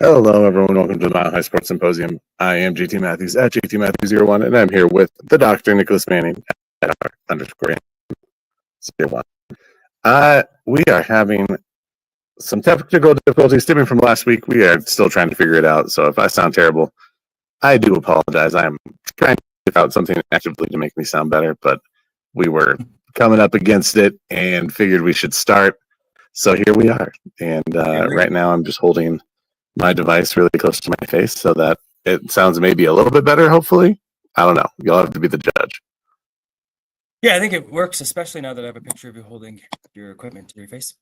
Hello, everyone. Welcome to the Mile High Sports Symposium. I am JT Matthews at JT Matthews01, and I'm here with the Dr. Nicholas Manning at _01. We are having some technical difficulties stemming from last week. We are still trying to figure it out, so if I sound terrible, I do apologize. I'm trying to figure out something actively to make me sound better, but we were coming up against it and figured we should start. So here we are. And right now I'm just holding my device really close to my face so that it sounds maybe a little bit better, hopefully. I don't know. You'll have to be the judge. Yeah, I think it works, especially now that I have a picture of you holding your equipment to your face.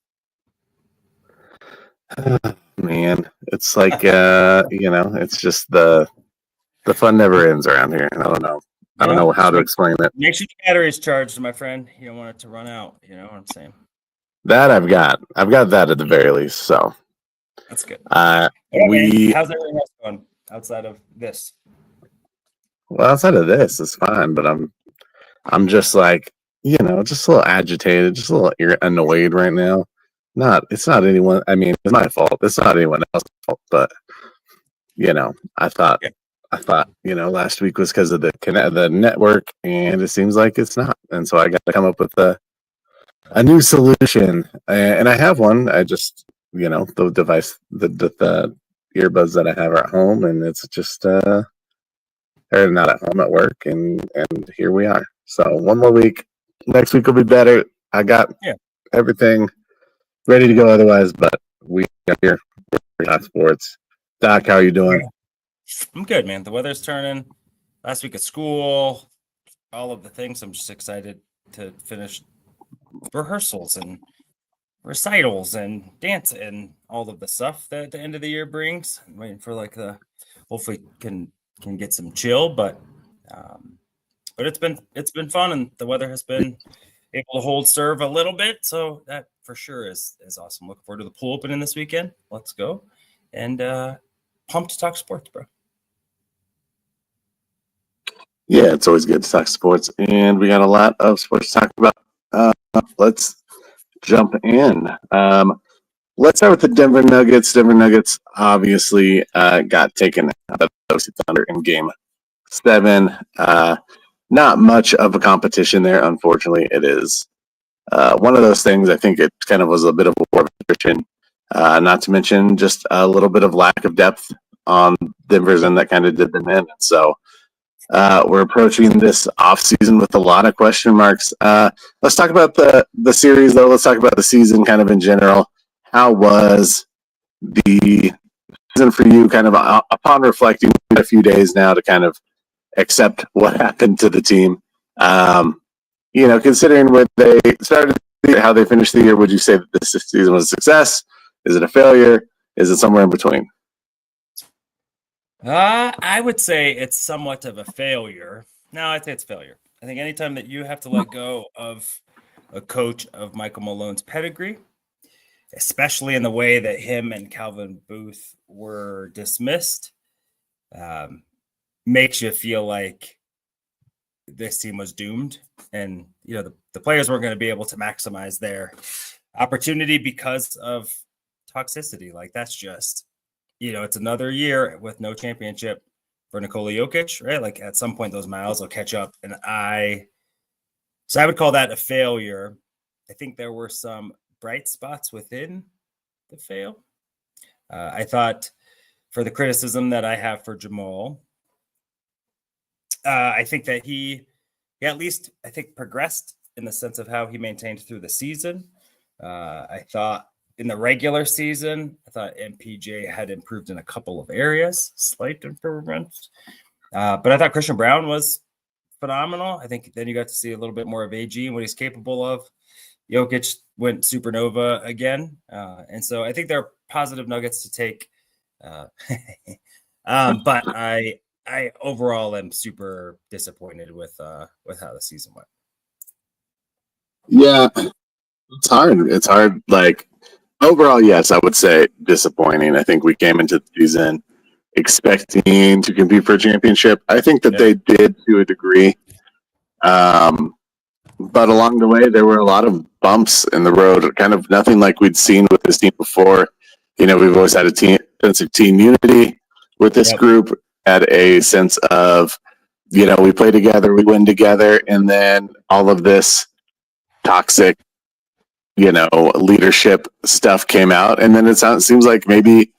Man, it's like, it's just the fun never ends around here. I don't know. I don't know how to explain it. Make sure the battery is charged, my friend. You don't want it to run out. You know what I'm saying? That I've got. I've got that at the very least, so. That's good. How's everything else going outside of this? Well, outside of this, it's fine, but I'm just like, just a little agitated, just a little annoyed right now. It's not anyone. I mean, it's my fault. It's not anyone else's fault, but I thought, last week was because of the network, and it seems like it's not. And so I got to come up with a new solution, and I have one. I just, the device, the earbuds that I have are at home, and it's just or not at home, at work, and here we are. So one more week. Next week will be better. I got everything ready to go otherwise, but we are here. We're High Sports. Doc, how are you doing? I'm good, man. The weather's turning. Last week at school, all of the things. I'm just excited to finish rehearsals and recitals and dance and all of the stuff that the end of the year brings. I'm waiting for hopefully can get some chill, but it's been fun, and the weather has been able to hold serve a little bit, so that for sure is awesome. Looking forward to the pool opening this weekend. Let's go, and pumped to talk sports, bro. Yeah, it's always good to talk sports, and we got a lot of sports to talk about. Let's jump in. Let's start with the Denver Nuggets. Denver Nuggets obviously got taken out of the OC Thunder in Game 7. Not much of a competition there, unfortunately. It is one of those things. I think it kind of was a bit of a war of attrition, not to mention just a little bit of lack of depth on Denver's end that kind of did them in. So we're approaching this offseason with a lot of question marks. Let's talk about the series, though. Let's talk about the season kind of in general. How was the season for you, kind of upon reflecting a few days now to kind of accept what happened to the team? Considering where they started the year, how they finished the year, would you say that this season was a success? Is it a failure? Is it somewhere in between? I would say it's somewhat of a failure. No, I'd say it's failure. I think anytime that you have to let go of a coach of Michael Malone's pedigree, especially in the way that him and Calvin Booth were dismissed, makes you feel like this team was doomed. And, the players weren't going to be able to maximize their opportunity because of toxicity. Like, that's just, it's another year with no championship for Nikola Jokic, right? Like, at some point, those miles will catch up. And I would call that a failure. I think there were some bright spots within the fail. I thought, for the criticism that I have for Jamal, I think that he at least, I think, progressed in the sense of how he maintained through the season. I thought in the regular season, I thought MPJ had improved in a couple of areas, slight improvements. But I thought Christian Brown was phenomenal. I think then you got to see a little bit more of AG and what he's capable of. Jokic went supernova again. And so I think there are positive nuggets to take. But I overall am super disappointed with how the season went. Yeah, it's hard. It's hard. Like, overall, yes, I would say disappointing. I think we came into the season expecting to compete for a championship. I think that they did to a degree. But along the way, there were a lot of bumps in the road, kind of nothing like we'd seen with this team before. We've always had a team, sense of team unity with this Yep. group, had a sense of, we play together, we win together, and then all of this toxic, leadership stuff came out, and then it seems like maybe,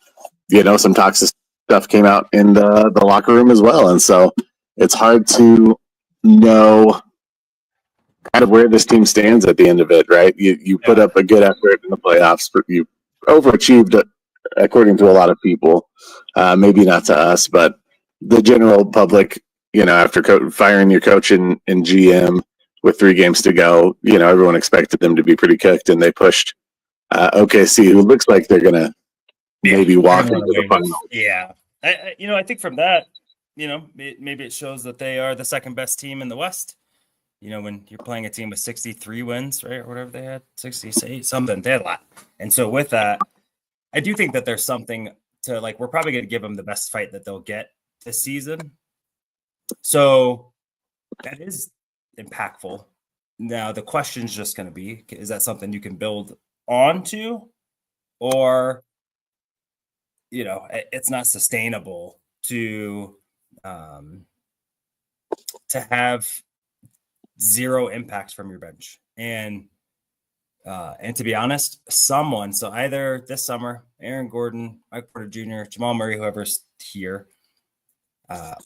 some toxic stuff came out in the locker room as well, and so it's hard to know kind of where this team stands at the end of it, right? You put up a good effort in the playoffs, but you overachieved according to a lot of people. Maybe not to us, but the general public, after firing your coach and GM with 3 games to go, everyone expected them to be pretty cooked, and they pushed OKC, who looks like they're going to maybe walk into the final. Yeah. I think from that, maybe it shows that they are the second best team in the West. When you're playing a team with 63 wins, right, or whatever they had, 68, something, they had a lot. And so with that, I do think that there's something to, like, we're probably going to give them the best fight that they'll get this season. So that is impactful. Now, the question is just going to be, is that something you can build onto, or, it's not sustainable to have 0 impacts from your bench. And to be honest, so either this summer, Aaron Gordon, Mike Porter Jr., Jamal Murray, whoever's here,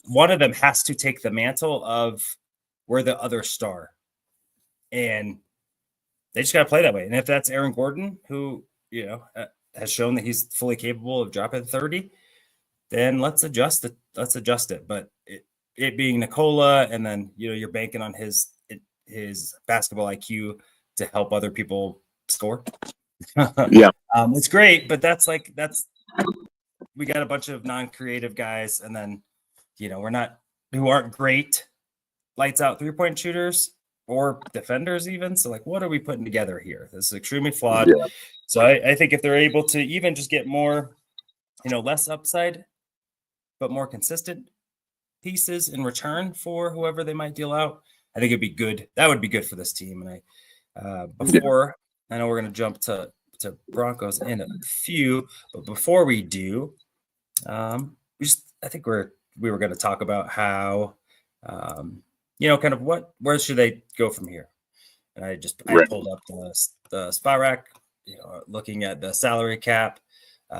one of them has to take the mantle of we're the other star. And they just got to play that way. And if that's Aaron Gordon, who, has shown that he's fully capable of dropping 30, then let's adjust it. But it being Nikola, and then, you're banking on his basketball IQ to help other people score. Yeah. It's great, but we got a bunch of non-creative guys, and then, who aren't great lights out 3-point shooters or defenders even. So, like, what are we putting together here? This is extremely flawed. Yeah. So I think if they're able to even just get more, less upside, but more consistent pieces in return for whoever they might deal out, I think it'd be good. That would be good for this team. And I know we're going to jump to Broncos in a few, but before we do, I think we were going to talk about how, kind of where should they go from here? And I pulled up the spot rack, looking at the salary cap.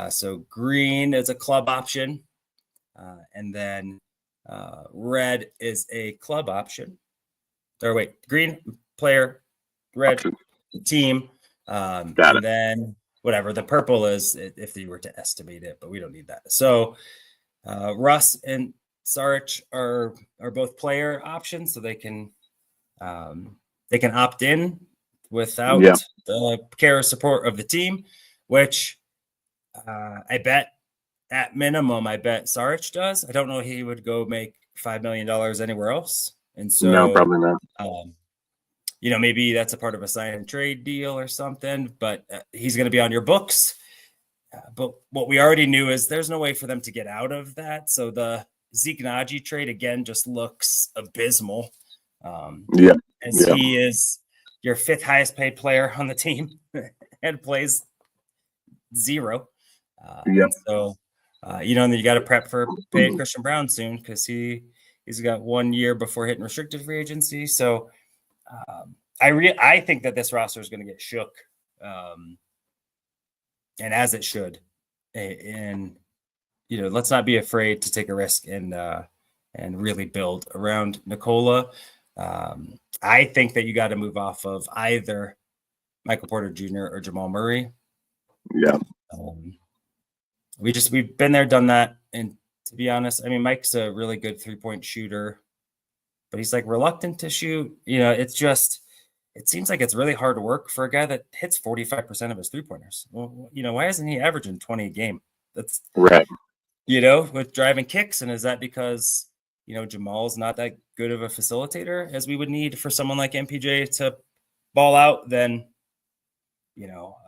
So green is a club option, and then red is a club option. Green player, red team, and then whatever the purple is, if you were to estimate it, but we don't need that. So Russ and Saric are both player options, so they can opt in without the care or support of the team, which I bet at minimum, Saric does. I don't know if he would go make $5 million anywhere else. And so, no, probably not. Maybe that's a part of a sign and trade deal or something, but he's going to be on your books. But what we already knew is there's no way for them to get out of that. So the Zeke Naji trade, again, just looks abysmal. He is your 5th highest paid player on the team and plays 0. So, and then you got to prep for paying Christian Brown soon, because he's got 1 year before hitting restricted free agency. So I think that this roster is going to get shook, and as it should. And let's not be afraid to take a risk and really build around Nikola. I think that you got to move off of either Michael Porter Jr. or Jamal Murray. Yeah. We've been there, done that. And to be honest, I mean, Mike's a really good 3-point shooter, but he's like reluctant to shoot. It seems like it's really hard work for a guy that hits 45% of his 3-pointers. Well, why isn't he averaging 20 a game? That's right. With driving kicks. And is that because, Jamal's not that good of a facilitator as we would need for someone like MPJ to ball out? Then we got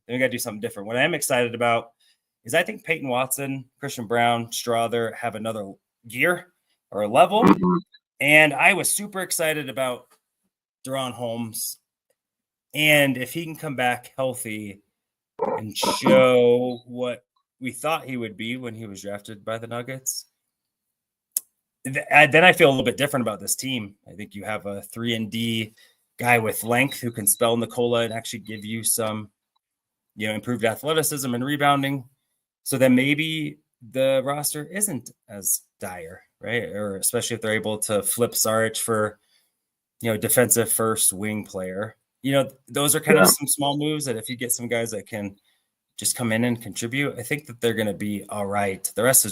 to do something different. What I am excited about is I think Peyton Watson, Christian Brown, Strother have another gear or a level. Mm-hmm. And I was super excited about Deron Holmes. And if he can come back healthy and show what we thought he would be when he was drafted by the Nuggets, then I feel a little bit different about this team. I think you have a 3-and-D guy with length who can spell Nikola and actually give you some, improved athleticism and rebounding. So then maybe the roster isn't as dire, right? Or especially if they're able to flip Saric for, defensive first wing player. Those are kind of some small moves that if you get some guys that can just come in and contribute, I think that they're going to be all right. The West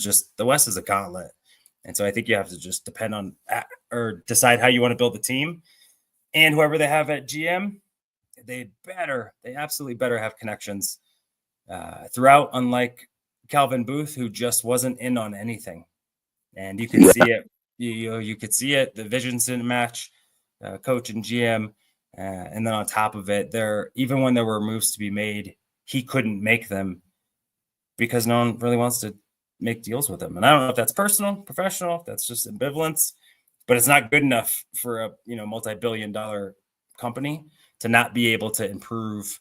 is a gauntlet. And so I think you have to just depend on or decide how you want to build the team. And whoever they have at GM, they absolutely better have connections throughout, unlike Calvin Booth, who just wasn't in on anything. And you can see it. You could see it. The visions didn't match, coach and GM. And then on top of it, even when there were moves to be made, he couldn't make them because no one really wants to make deals with him. And I don't know if that's personal, professional, if that's just ambivalence, but it's not good enough for a multi-billion-dollar company to not be able to improve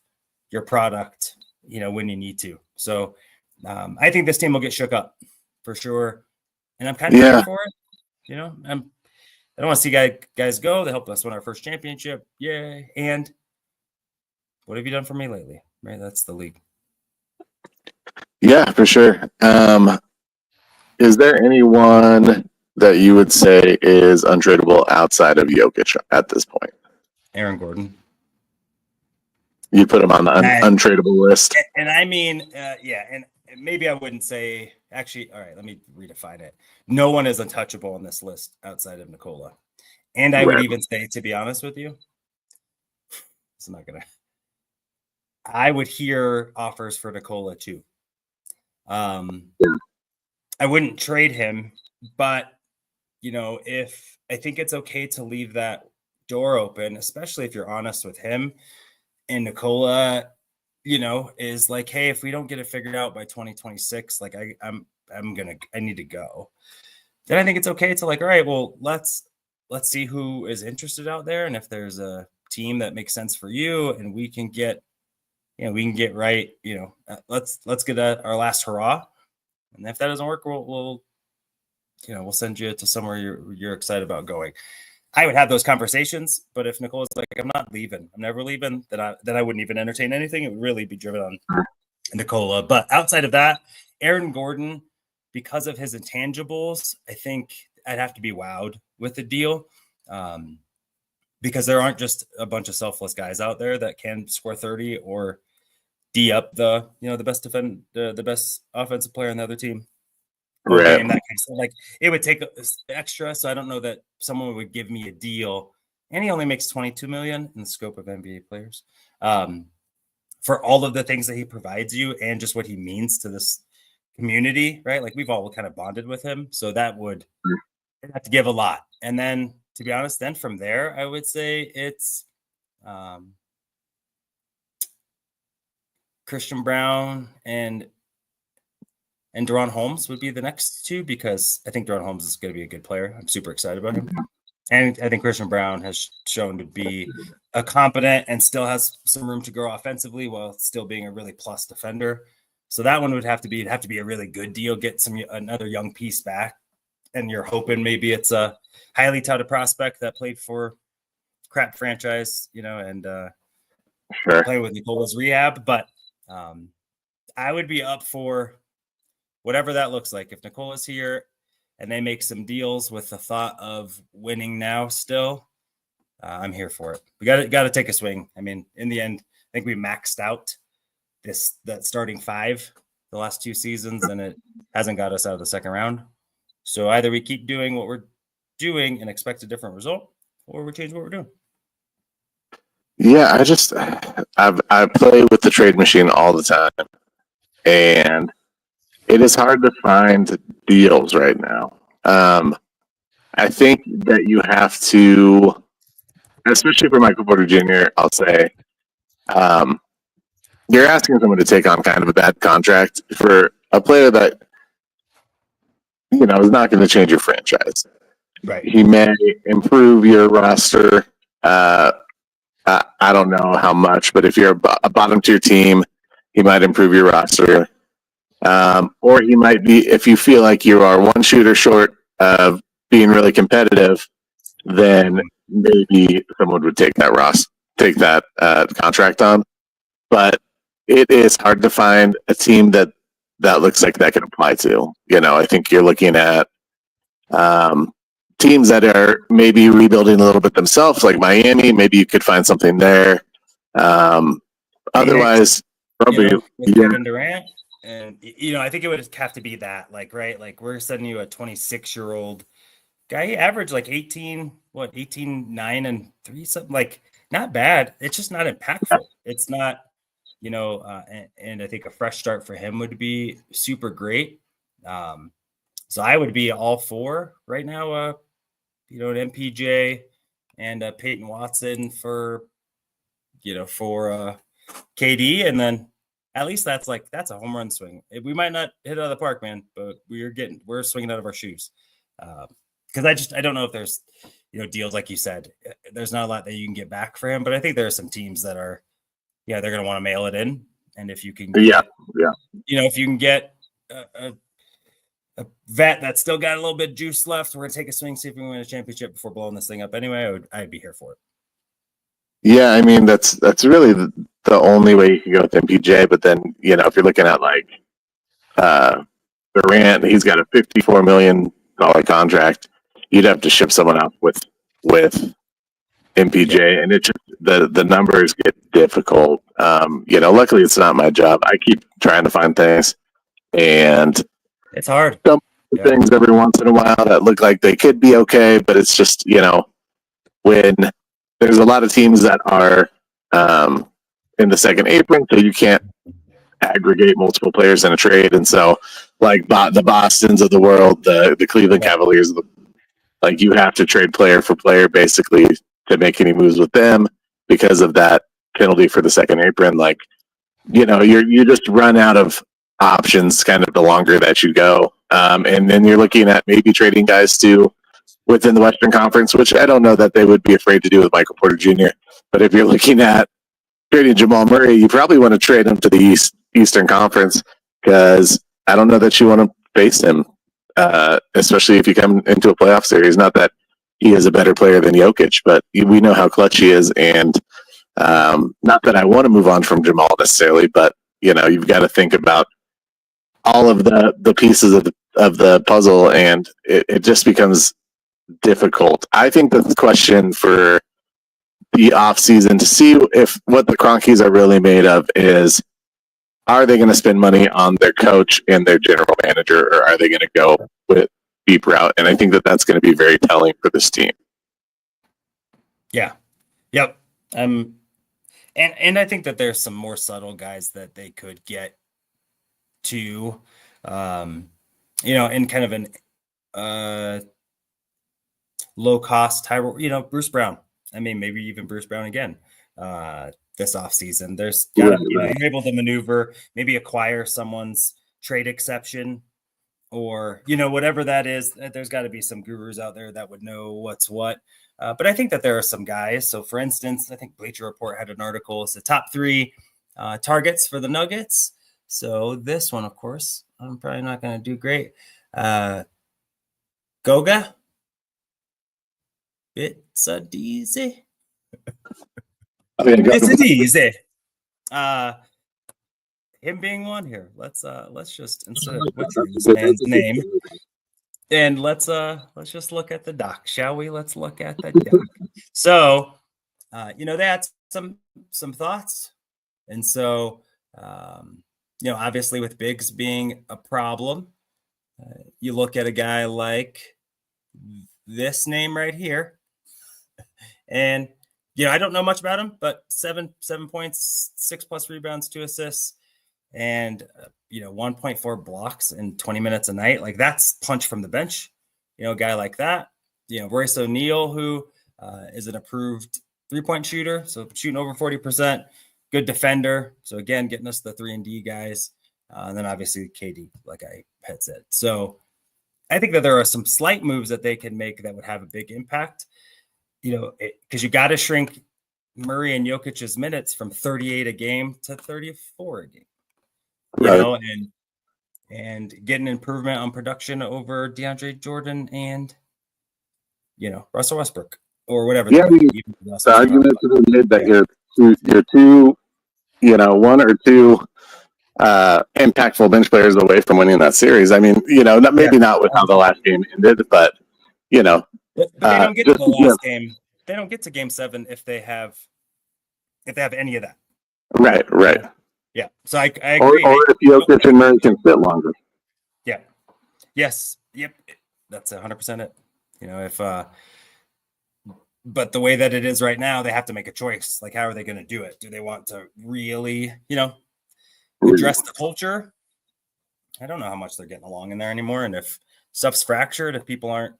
your product, when you need to. So I think this team will get shook up for sure. And I'm kind of ready for it. I don't want to see guys go. They helped us win our first championship. Yay. And what have you done for me lately? Right. That's the league. Yeah, for sure. Is there anyone that you would say is untradeable outside of Jokic at this point? Aaron Gordon. You put him on the untradeable list. And I mean, and maybe I wouldn't say, actually, all right, let me redefine it. No one is untouchable on this list outside of Nikola. And I would even say, to be honest with you, I would hear offers for Nikola too. I wouldn't trade him, but if I think it's okay to leave that door open, especially if you're honest with him. And Nikola, is like, hey, if we don't get it figured out by 2026, like I need to go. Then I think it's okay to all right, well, let's see who is interested out there, and if there's a team that makes sense for you, and we can get right. Let's get our last hurrah. And if that doesn't work, we'll send you to somewhere you're excited about going. I would have those conversations, but if Nicola's like, I'm not leaving, I'm never leaving, then I wouldn't even entertain anything. It would really be driven on Nikola. But outside of that, Aaron Gordon, because of his intangibles, I think I'd have to be wowed with the deal, because there aren't just a bunch of selfless guys out there that can score 30 or D up the best offensive player on the other team. Right. In that case, it would take extra. So I don't know that someone would give me a deal, and he only makes $22 million in the scope of NBA players, for all of the things that he provides you and just what he means to this community, right? Like we've all kind of bonded with him, so that would have to give a lot. And then, to be honest, then from there, I would say it's Christian Brown and Deron Holmes would be the next two, because I think Deron Holmes is going to be a good player. I'm super excited about him. And I think Christian Brown has shown to be a competent and still has some room to grow offensively while still being a really plus defender. So that one would have to be a really good deal, get another young piece back. And you're hoping maybe it's a highly touted prospect that played for crap franchise, and play with Nikola's rehab. But I would be up for whatever that looks like. If Nikola's here and they make some deals with the thought of winning now still, I'm here for it. We got to take a swing. I mean, in the end, I think we maxed out that starting five the last two seasons, and it hasn't got us out of the second round. So either we keep doing what we're doing and expect a different result, or we change what we're doing. Yeah, I play with the trade machine all the time, and it is hard to find deals right now. I think that you have to, especially for Michael Porter Jr., I'll say, you're asking someone to take on kind of a bad contract for a player that, is not going to change your franchise. Right. He may improve your roster. I don't know how much, but if you're a bottom tier team, he might improve your roster. Or he might be, if you feel like you are one shooter short of being really competitive, then maybe someone would take that contract on. But it is hard to find a team that looks like that can apply to. I think you're looking at teams that are maybe rebuilding a little bit themselves, like Miami. Maybe you could find something there. Otherwise, probably with Kevin Durant. And, I think it would have to be that, right? Like, we're sending you a 26-year-old guy. He averaged like 18, 9 and 3, something, like, not bad. It's just not impactful. It's not, and I think a fresh start for him would be super great. So I would be all for right now, an MPJ and Peyton Watson for KD, and then at least that's a home run swing. We might not hit it out of the park, man, but we're swinging out of our shoes. Because I don't know if there's deals like you said. There's not a lot that you can get back for him, but I think there are some teams that are, they're going to want to mail it in, and if you can, if you can get a vet that's still got a little bit of juice left, we're going to take a swing, see if we can win a championship before blowing this thing up. Anyway, I'd be here for it. Yeah, I mean that's really the only way you can go with MPJ. But then if you're looking at like Durant, he's got a $54 million contract. You'd have to ship someone out with MPJ, and it just the numbers get difficult. Luckily it's not my job. I keep trying to find things, and it's hard. Some things every once in a while that look like they could be okay, but it's just when there's a lot of teams that are in the second apron, so you can't aggregate multiple players in a trade, and so like the Bostons of the world, the Cleveland Cavaliers, like you have to trade player for player basically to make any moves with them because of that penalty for the second apron. Like you just run out of options kind of the longer that you go, and then you're looking at maybe trading guys to within the Western Conference, which I don't know that they would be afraid to do with Michael Porter Jr. But if you're looking at trading Jamal Murray, you probably want to trade him to the Eastern Conference, because I don't know that you want to face him, especially if you come into a playoff series. Not that he is a better player than Jokic, but we know how clutch he is, and not that I want to move on from Jamal necessarily, but you've got to think about all of the pieces of the puzzle, and it just becomes difficult. I think the question for the off season to see if what the Cronkies are really made of is, are they going to spend money on their coach and their general manager, or are they going to go with deep route? And I think that's going to be very telling for this team. Yeah. Yep. And I think that there's some more subtle guys that they could get to, in kind of an low cost, Bruce Brown. I mean, maybe even Bruce Brown again this offseason. There's you're able to maneuver, maybe acquire someone's trade exception, or whatever that is. There's got to be some gurus out there that would know what's what. But I think that there are some guys. So, for instance, I think Bleacher Report had an article. It's the top 3 targets for the Nuggets. So this one, of course, I'm probably not going to do great. Goga. It's a easy. It's a easy. Him being one here. Let's just, instead of butchering this man's name, and let's just look at the doc, shall we? Let's look at the doc. So, they had some thoughts, and so obviously with bigs being a problem, you look at a guy like this name right here. And, I don't know much about him, but 7 points, 6+ rebounds, 2 assists, and, 1.4 blocks in 20 minutes a night. Like, that's punch from the bench, a guy like that. Royce O'Neal, who is an approved 3-point shooter, so shooting over 40%, good defender. So, again, getting us the 3-and-D guys. And then, obviously, KD, like I had said. So, I think that there are some slight moves that they can make that would have a big impact. Because you got to shrink Murray and Jokic's minutes from 38 a game to 34 a game. And and get an improvement on production over DeAndre Jordan and, Russell Westbrook or whatever. Yeah, the argument to be made that you're two, one or two impactful bench players away from winning that series. I mean, maybe not with how the last game ended, but But they don't get to the last game. They don't get to Game 7 if they have any of that. Right. Yeah. So I agree. Or if Jokic and Murray can sit longer. Yeah. Yes. Yep. That's 100% it. But the way that it is right now, they have to make a choice. Like, how are they going to do it? Do they want to really, address the culture? I don't know how much they're getting along in there anymore. And if stuff's fractured, if people aren't,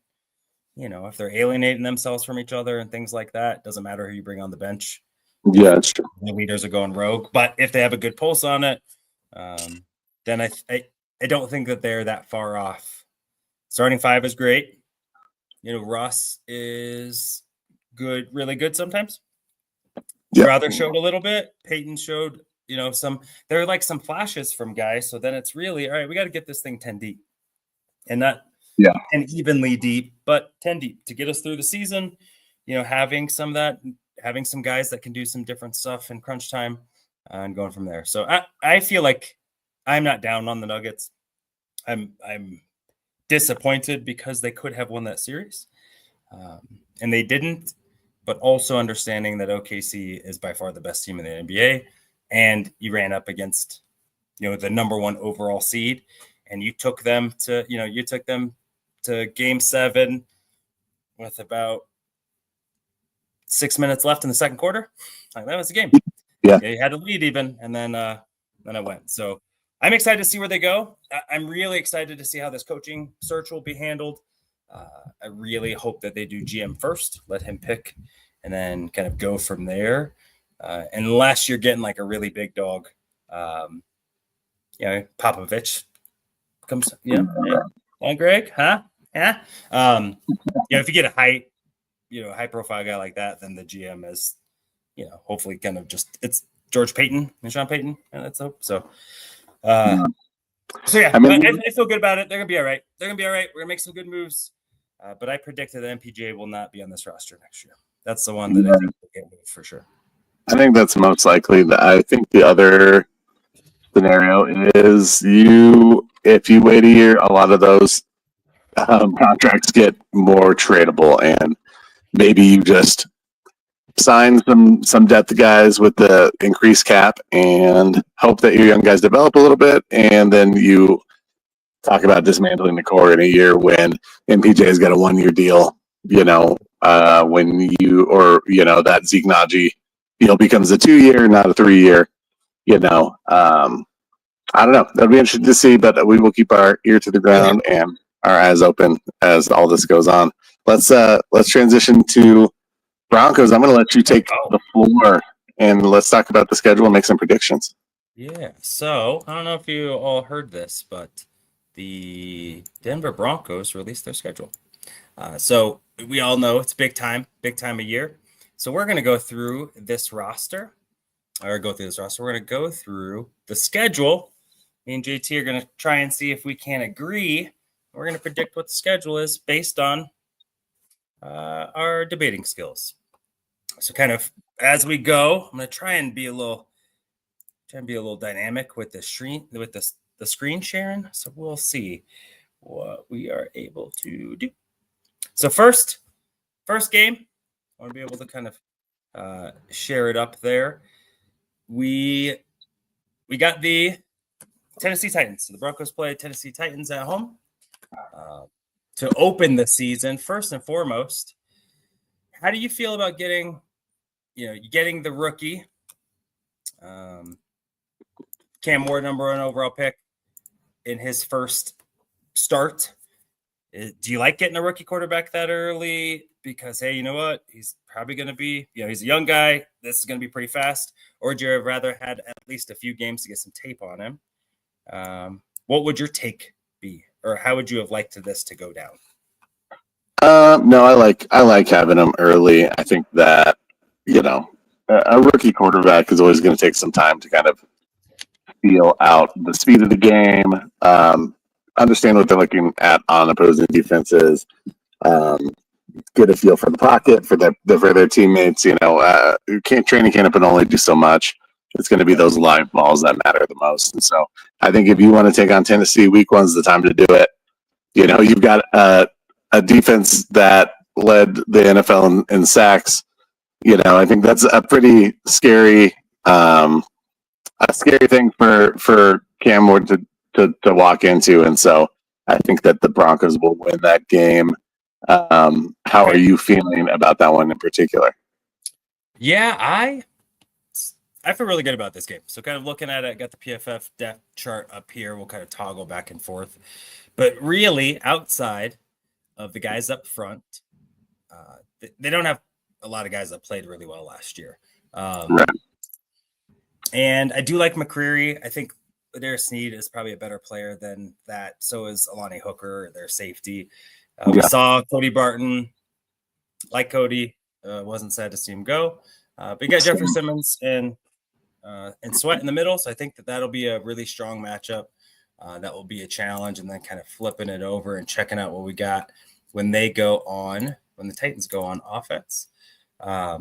if they're alienating themselves from each other and things like that, it doesn't matter who you bring on the bench. Yeah, that's true. The leaders are going rogue. But if they have a good pulse on it, then I don't think that they're that far off. Starting five is great. Russ is good, really good sometimes. Yep. Crowther showed a little bit. Peyton showed, there are like some flashes from guys. So then it's really, all right, we got to get this thing 10 deep. And not 10 evenly deep, but 10 deep to get us through the season. Having some guys that can do some different stuff in crunch time and going from there. So I feel like I'm not down on the Nuggets. I'm disappointed because they could have won that series. And they didn't, but also understanding that OKC is by far the best team in the NBA. And you ran up against, the number one overall seed, and you took them to Game 7 with about 6 minutes left in the second quarter. Like, that was the game. Yeah. You had to lead even, and then it went. So I'm excited to see where they go. I'm really excited to see how this coaching search will be handled. I really hope that they do GM first, let him pick, and then kind of go from there. Unless you're getting like a really big dog, Popovich comes, Greg, huh? Yeah. If you get a high profile guy like that, then the GM is, hopefully kind of it's George Payton and Sean Payton, and that's hope. So yeah, I feel good about it. They're gonna be all right. We're gonna make some good moves. But I predicted that MPJ will not be on this roster next year. That's the one that I think will get moved for sure. I think that's most likely. I think the other scenario is if you wait a year, a lot of those contracts get more tradable, and maybe you just sign some depth guys with the increased cap and hope that your young guys develop a little bit, and then you talk about dismantling the core in a year when MPJ's got a 1-year deal, when that Zeke Naji deal becomes a 2-year, not a 3-year, I don't know. That'll be interesting to see, but we will keep our ear to the ground and our eyes open as all this goes on. Let's transition to Broncos. I'm going to let you take the floor and let's talk about the schedule and make some predictions. Yeah. So I don't know if you all heard this, but the Denver Broncos released their schedule. So we all know it's big time of year. So we're going to go through this roster. We're going to go through the schedule. Me and JT are going to try and see if we can agree. We're going to predict what the schedule is based on our debating skills. So kind of as we go, I'm going to try and be a little dynamic with the screen sharing. So we'll see what we are able to do. So first game, I want to be able to kind of share it up there. We got the Tennessee Titans. So the Broncos play Tennessee Titans at home to open the season. First and foremost, how do you feel about getting the rookie, Cam Ward, number 1 overall pick, in his first start? Do you like getting a rookie quarterback that early? Because, hey, you know what? He's probably going to be, he's a young guy. This is going to be pretty fast. Or would you have rather had at least a few games to get some tape on him? What would your take be? Or how would you have liked this to go down? No, I like having him early. I think that, a rookie quarterback is always going to take some time to kind of feel out the speed of the game, understand what they're looking at on opposing defenses, get a feel for the pocket for their teammates. Training camp can only do so much. It's going to be those live balls that matter the most. And so I think if you want to take on Tennessee, week one's the time to do it. You've got a defense that led the NFL in sacks. I think that's a pretty scary thing for Cam Ward to walk into. And so I think that the Broncos will win that game. How are you feeling about that one in particular? Yeah, I feel really good about this game. So kind of looking at it, got the PFF depth chart up here. We'll kind of toggle back and forth. But really, outside of the guys up front, they don't have a lot of guys that played really well last year. Right. And I do like McCreary. I think Ladarius Sneed is probably a better player than that. So is Alani Hooker, their safety. We saw Cody Barton. Like Cody, wasn't sad to see him go. But you got Jeffrey Simmons and Sweat in the middle. So I think that'll be a really strong matchup. That will be a challenge, and then kind of flipping it over and checking out what we got when the Titans go on offense. I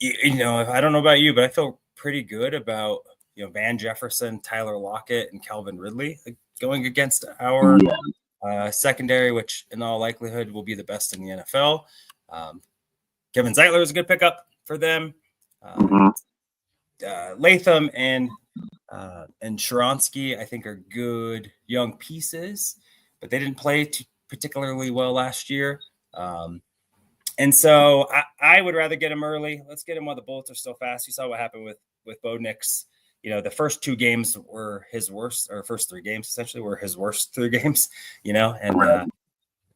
don't know about you, but I feel pretty good about Van Jefferson, Tyler Lockett, and Calvin Ridley going against our secondary, which in all likelihood will be the best in the NFL. Kevin Zeitler is a good pickup for them. Latham and Sharonsky, I think, are good young pieces, but they didn't play particularly well last year. And so I would rather get him early. Let's get him while the Bullets are still fast. You saw what happened with Bo Nix. The first 2 games were his worst, or first 3 games essentially were his worst 3 games, and a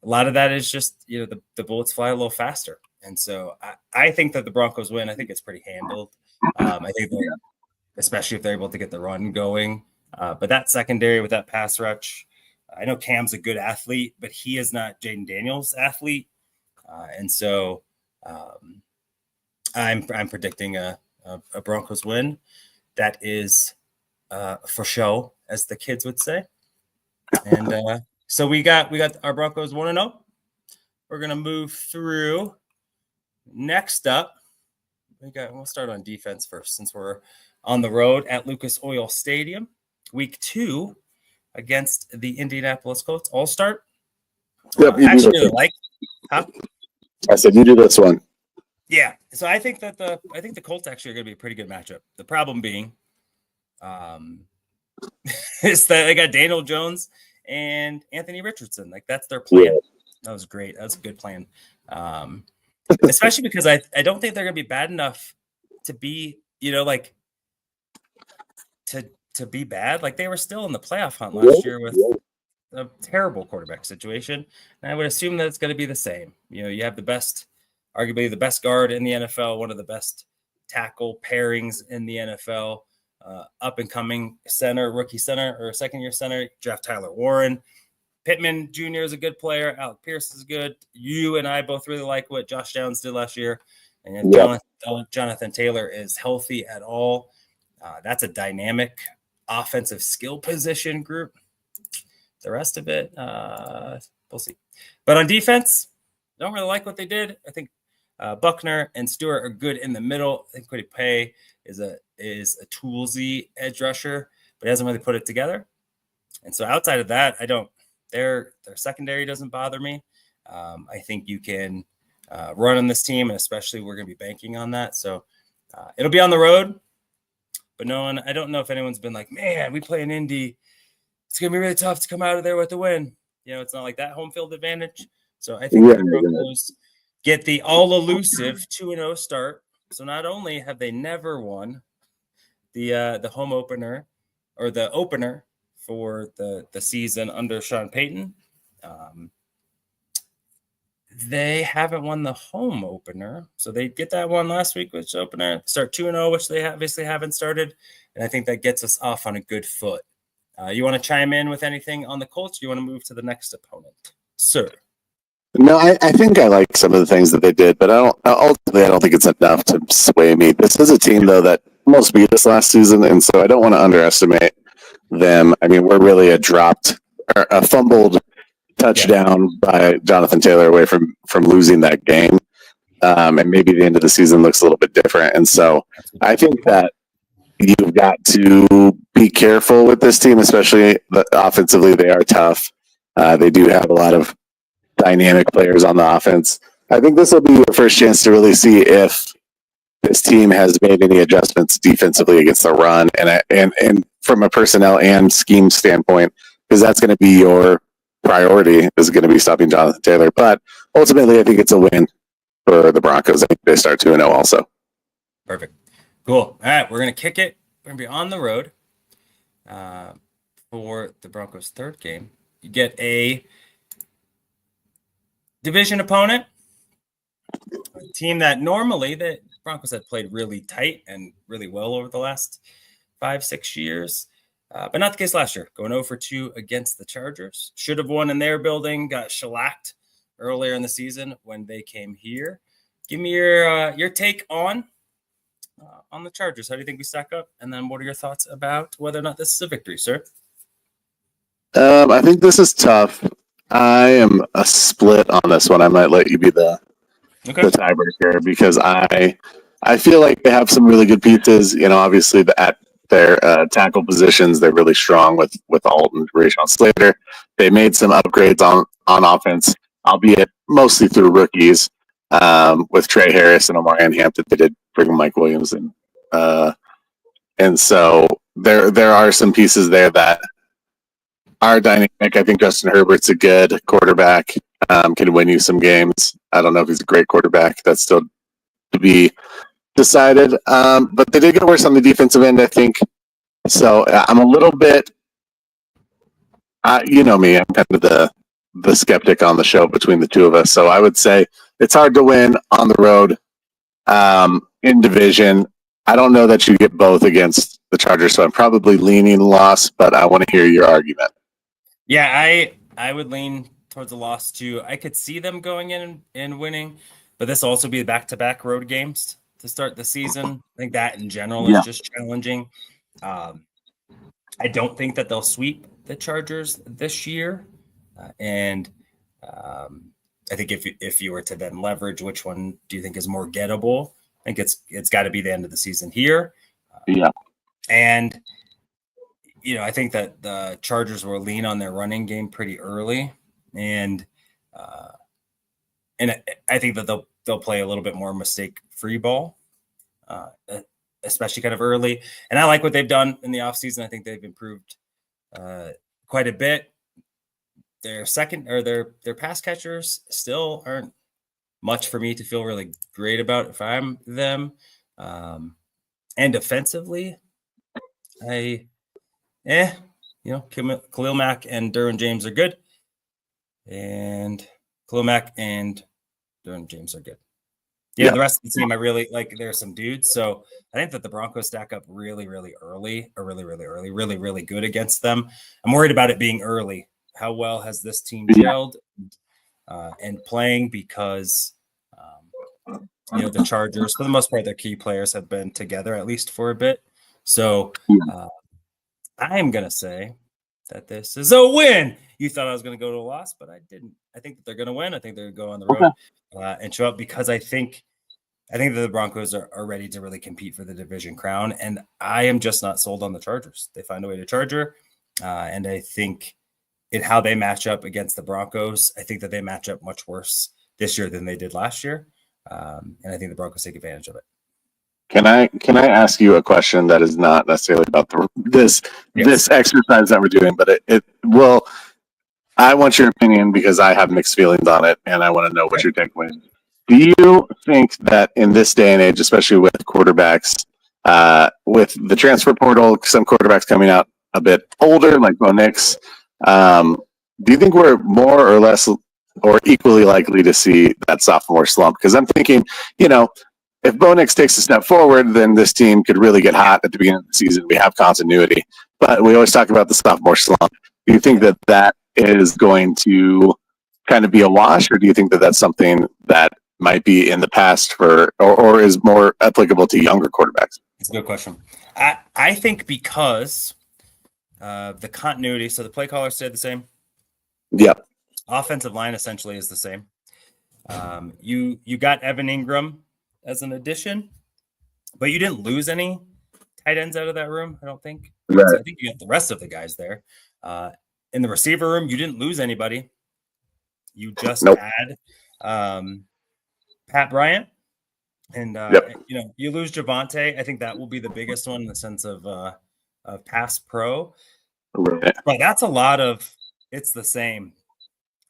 lot of that is just, the Bullets fly a little faster. And so I think that the Broncos win. I think it's pretty handled. I think that, especially if they're able to get the run going. But that secondary with that pass rush, I know Cam's a good athlete, but he is not Jaden Daniels' athlete. And so I'm predicting a Broncos win. That is for show, as the kids would say. And so we got our Broncos 1-0. We're gonna move through. Next up, we'll start on defense first, since we're on the road at Lucas Oil Stadium, week 2 against the Indianapolis Colts. All start. Yep, I said you do this one. Yeah, so I think the Colts actually are going to be a pretty good matchup. The problem being, is that they got Daniel Jones and Anthony Richardson. That's their plan. Yeah. That was great. That was a good plan. Especially because I don't think they're going to be bad enough to be, to be bad. They were still in the playoff hunt last year with a terrible quarterback situation. And I would assume that it's going to be the same. You have arguably the best guard in the NFL, one of the best tackle pairings in the NFL, up and coming rookie center or second year center, draft Tyler Warren. Pittman Jr. is a good player. Alec Pierce is good. You and I both really like what Josh Downs did last year. And if Jonathan Taylor is healthy at all, that's a dynamic offensive skill position group. The rest of it, we'll see. But on defense, don't really like what they did. I think Buckner and Stewart are good in the middle. I think Kwity Paye is a toolsy edge rusher, but he hasn't really put it together. And so outside of that, their secondary doesn't bother me. I think you can run on this team, and especially we're going to be banking on that. So it'll be on the road, but I don't know if anyone's been like, man, we play in Indy. It's going to be really tough to come out of there with the win. It's not like that home field advantage. So I think the Broncos get the all-elusive 2-0 start. So not only have they never won the home opener or the opener for the season under Sean Payton, they haven't won the home opener. So they get that one last week, which opener, start 2-0, which they obviously haven't started. And I think that gets us off on a good foot. You want to chime in with anything on the Colts? Or you want to move to the next opponent, sir? No, I think I like some of the things that they did, but ultimately I don't think it's enough to sway me. This is a team, though, that almost beat us last season, and so I don't want to underestimate them. I mean, we're really a fumbled touchdown by Jonathan Taylor away from losing that game, and maybe the end of the season looks a little bit different. And so I think that you've got to be careful with this team, especially offensively. They are tough. They do have a lot of dynamic players on the offense. I think this will be your first chance to really see if this team has made any adjustments defensively against the run, and from a personnel and scheme standpoint, because that's going to be your priority, is going to be stopping Jonathan Taylor. But ultimately, I think it's a win for the Broncos. I think they start 2-0 also. Perfect. Cool. All right, we're going to kick it. We're going to be on the road for the Broncos' third game. You get a division opponent, a team that normally the Broncos have played really tight and really well over the last 5-6 years, but not the case last year. Going 0-2 against the Chargers. Should have won in their building, got shellacked earlier in the season when they came here. Give me your take on the Chargers. How do you think we stack up? And then what are your thoughts about whether or not this is a victory, sir? I think this is tough. I am a split on this one. I might let you be the tiebreaker, because I feel like they have some really good pieces. You know, obviously at their tackle positions, they're really strong with Alton, Rashawn Slater. They made some upgrades on offense, albeit mostly through rookies, with Trey Harris and Omarion Hampton. They did bring Mike Williams in. And so there are some pieces there that are dynamic. I think Justin Herbert's a good quarterback, can win you some games. I don't know if he's a great quarterback. That's still to be decided. But they did get worse on the defensive end, I think. So I'm a little bit, you know me, I'm kind of the skeptic on the show between the two of us. So I would say it's hard to win on the road in division. I don't know that you get both against the Chargers, so I'm probably leaning loss, but I want to hear your argument. Yeah, I would lean towards a loss too. I could see them going in and winning, but this will also be back-to-back road games to start the season. I think that in general is just challenging. I don't think that they'll sweep the Chargers this year, and I think if you were to then leverage, which one do you think is more gettable? I think it's got to be the end of the season here. And you know, I think that the Chargers will lean on their running game pretty early, and I think that they'll play a little bit more mistake-free ball, especially kind of early. And I like what they've done in the offseason. I think they've improved quite a bit. Their pass catchers still aren't much for me to feel really great about if I'm them. And defensively, Khalil Mack and Derwin James are good. And Khalil Mack and Derwin James are good. Yeah, the rest of the team, I really like. There's some dudes. So I think that the Broncos stack up really, really early, or really, really early, really, really good against them. I'm worried about it being early. How well has this team gelled and playing? Because, the Chargers, for the most part, their key players have been together at least for a bit. So I am going to say that this is a win. You thought I was going to go to a loss, but I didn't. I think that they're going to win. I think they're going to go on the road and show up, because I think that the Broncos are ready to really compete for the division crown. And I am just not sold on the Chargers. They find a way to Charger. And I think how they match up against the Broncos, I think that they match up much worse this year than they did last year. And I think the Broncos take advantage of it. Can I ask you a question that is not necessarily about this exercise that we're doing, but it will. I want your opinion because I have mixed feelings on it, and I want to know what your takeaway is. Do you think that in this day and age, especially with quarterbacks, with the transfer portal, some quarterbacks coming out a bit older, like Bo Nix, do you think we're more or less or equally likely to see that sophomore slump? Because I'm thinking, if Bo Nix takes a step forward, then this team could really get hot at the beginning of the season. We have continuity, but we always talk about the sophomore slump. Do you think that is going to kind of be a wash, or do you think that that's something that might be in the past or is more applicable to younger quarterbacks? That's a good question. I think because the continuity, so the play caller stayed the same. Yeah. Offensive line essentially is the same. You got Evan Ingram as an addition, but you didn't lose any tight ends out of that room, I don't think. Right. So I think you got the rest of the guys there. In the receiver room, you didn't lose anybody. You just had Pat Bryant. And you lose Javonte. I think that will be the biggest one in the sense of pass pro. Right. But that's a lot of it's the same.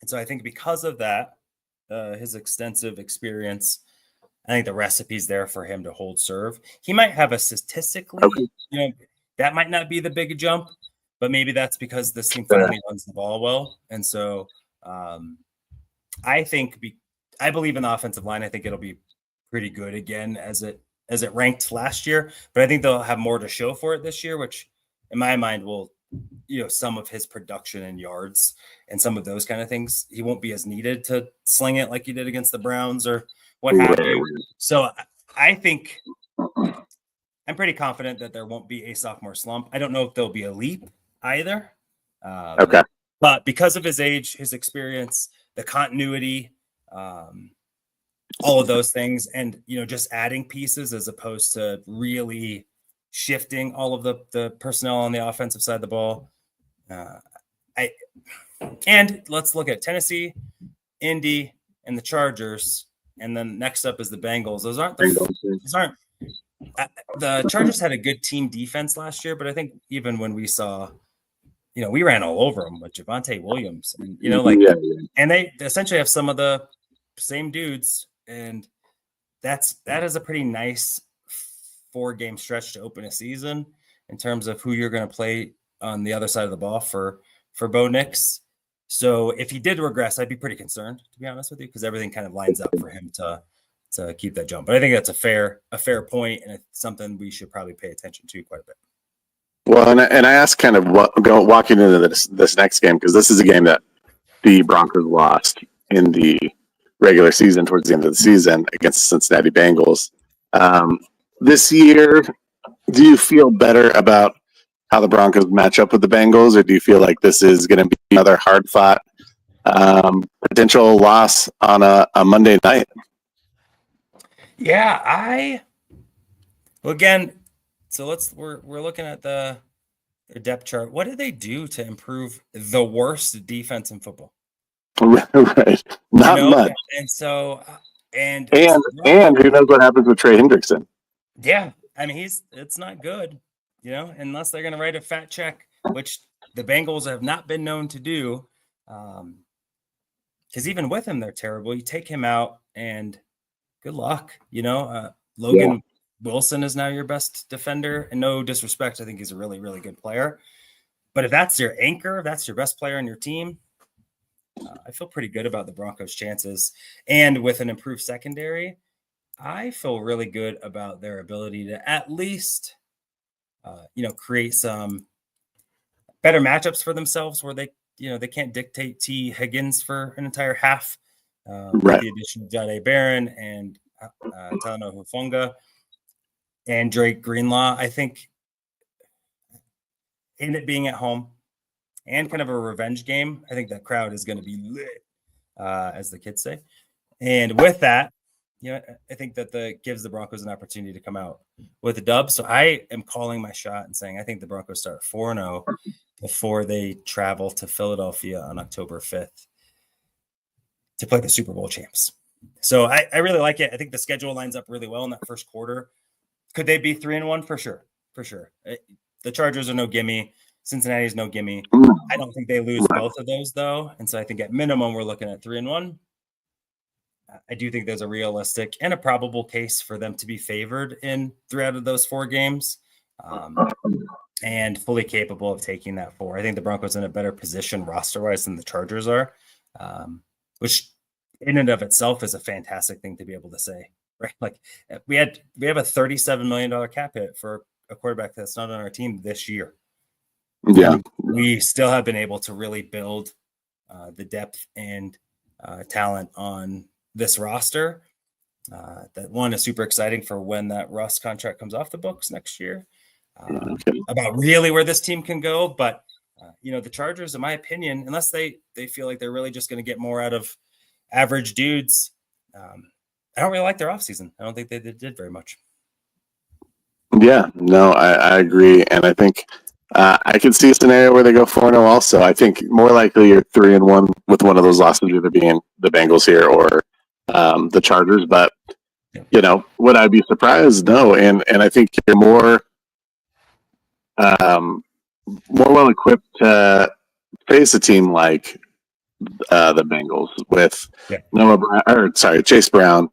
And so I think because of that, his extensive experience, I think the recipe's there for him to hold serve. He might have a statistically, that might not be the big jump, but maybe that's because this team finally runs the ball well. And so I believe in the offensive line. I think it'll be pretty good again as it ranked last year, but I think they'll have more to show for it this year, which in my mind will, some of his production and yards and some of those kind of things, he won't be as needed to sling it like he did against the Browns or what have you. So I think I'm pretty confident that there won't be a sophomore slump. I don't know if there'll be a leap either. But because of his age, his experience, the continuity, all of those things, and just adding pieces as opposed to really shifting all of the personnel on the offensive side of the ball. And let's look at Tennessee, Indy, and the Chargers, and then next up is the Bengals. Those aren't the Chargers had a good team defense last year, but I think even when we saw, we ran all over them with Javonte Williams, and and they essentially have some of the same dudes. And that is a pretty nice 4-game stretch to open a season in terms of who you're going to play on the other side of the ball for Bo Nix. So if he did regress, I'd be pretty concerned, to be honest with you, because everything kind of lines up for him to keep that jump. But I think that's a fair point, and it's something we should probably pay attention to quite a bit. Well, and I asked kind of walking into this next game, because this is a game that the Broncos lost in the regular season towards the end of the season against the Cincinnati Bengals. This year, do you feel better about how the Broncos match up with the Bengals, or do you feel like this is going to be another hard-fought potential loss on a Monday night? Yeah, again, so we're looking at their depth chart. What did they do to improve the worst defense in football? Right, not much. And so, and who knows what happens with Trey Hendrickson? Yeah, I mean it's not good, unless they're going to write a fat check, which the Bengals have not been known to do. Because even with him, they're terrible. You take him out, and good luck. Logan Wilson is now your best defender, and no disrespect, I think he's a really, really good player. But if that's your anchor, if that's your best player on your team, I feel pretty good about the Broncos' chances. And with an improved secondary, I feel really good about their ability to at least, create some better matchups for themselves where they can't dictate T. Higgins for an entire half. With the addition of Jade Barron and Talanoa Hufanga and Drake Greenlaw, I think, in it being at home and kind of a revenge game, I think that crowd is going to be lit, as the kids say. And with that, I think that gives the Broncos an opportunity to come out with a dub. So I am calling my shot and saying I think the Broncos start 4-0 before they travel to Philadelphia on October 5th to play the Super Bowl champs. So I really like it. I think the schedule lines up really well in that first quarter. Could they be 3-1? For sure. The Chargers are no gimme. Cincinnati's no gimme. I don't think they lose both of those, though. And so I think at minimum, we're looking at 3-1. I do think there's a realistic and a probable case for them to be favored in 3 out of those 4 games, and fully capable of taking that 4. I think the Broncos are in a better position roster-wise than the Chargers are, which in and of itself is a fantastic thing to be able to say, right? Like we have a $37 million cap hit for a quarterback that's not on our team this year. Yeah, and we still have been able to really build the depth and talent on this roster That one is super exciting for when that Russ contract comes off the books next year. Okay. About really where this team can go, but the Chargers, in my opinion, unless they feel like they're really just going to get more out of average dudes, I don't really like their offseason. I don't think they did very much. Yeah, no, I agree, and I think I could see a scenario where they go 4-0 also. I think more likely you're 3-1 with one of those losses either being the Bengals here or the Chargers. But would I be surprised? No, and I think you're more well equipped to face a team like the Bengals with Chase Brown.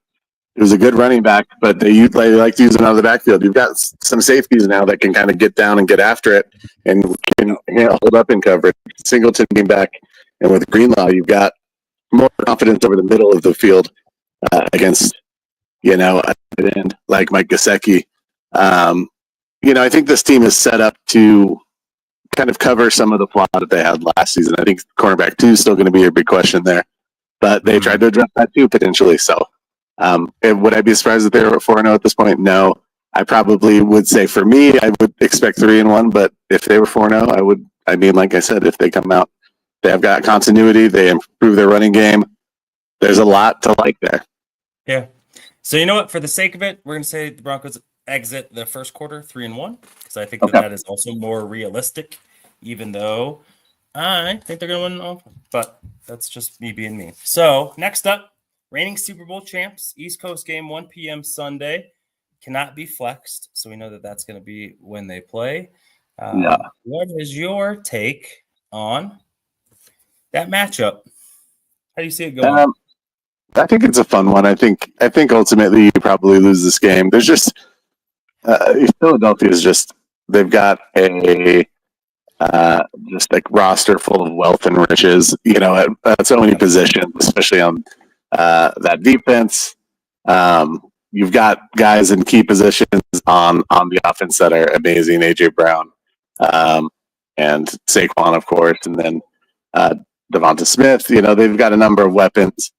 He was a good running back, but they like to use him out of the backfield. You've got some safeties now that can kind of get down and get after it and can hold up in coverage. Singleton being back, and with Greenlaw, you've got more confidence over the middle of the field against an end like Mike Gesicki. I think this team is set up to kind of cover some of the flaw that they had last season. I think cornerback 2 is still going to be a big question there, but they tried to address that too potentially. So. Would I be surprised if they were at 4-0 at this point? No. I probably would say for me, I would expect 3-1, but if they were 4-0, I would. I mean, like I said, if they come out, they have got continuity, they improve their running game. There's a lot to like there. Yeah. So you know what? For the sake of it, we're going to say the Broncos exit the first quarter 3-1 because I think that is also more realistic, even though I think they're going to win all. But that's just me being me. So next up. Reigning Super Bowl champs, East Coast game, 1 p.m. Sunday. Cannot be flexed, so we know that that's going to be when they play. What is your take on that matchup? How do you see it going? I think it's a fun one. I think ultimately you probably lose this game. There's just Philadelphia is just they've got a just like roster full of wealth and riches. At so many positions, especially on. That defense, you've got guys in key positions on the offense that are amazing. AJ Brown, and Saquon, of course, and then Devonta Smith. They've got a number of weapons.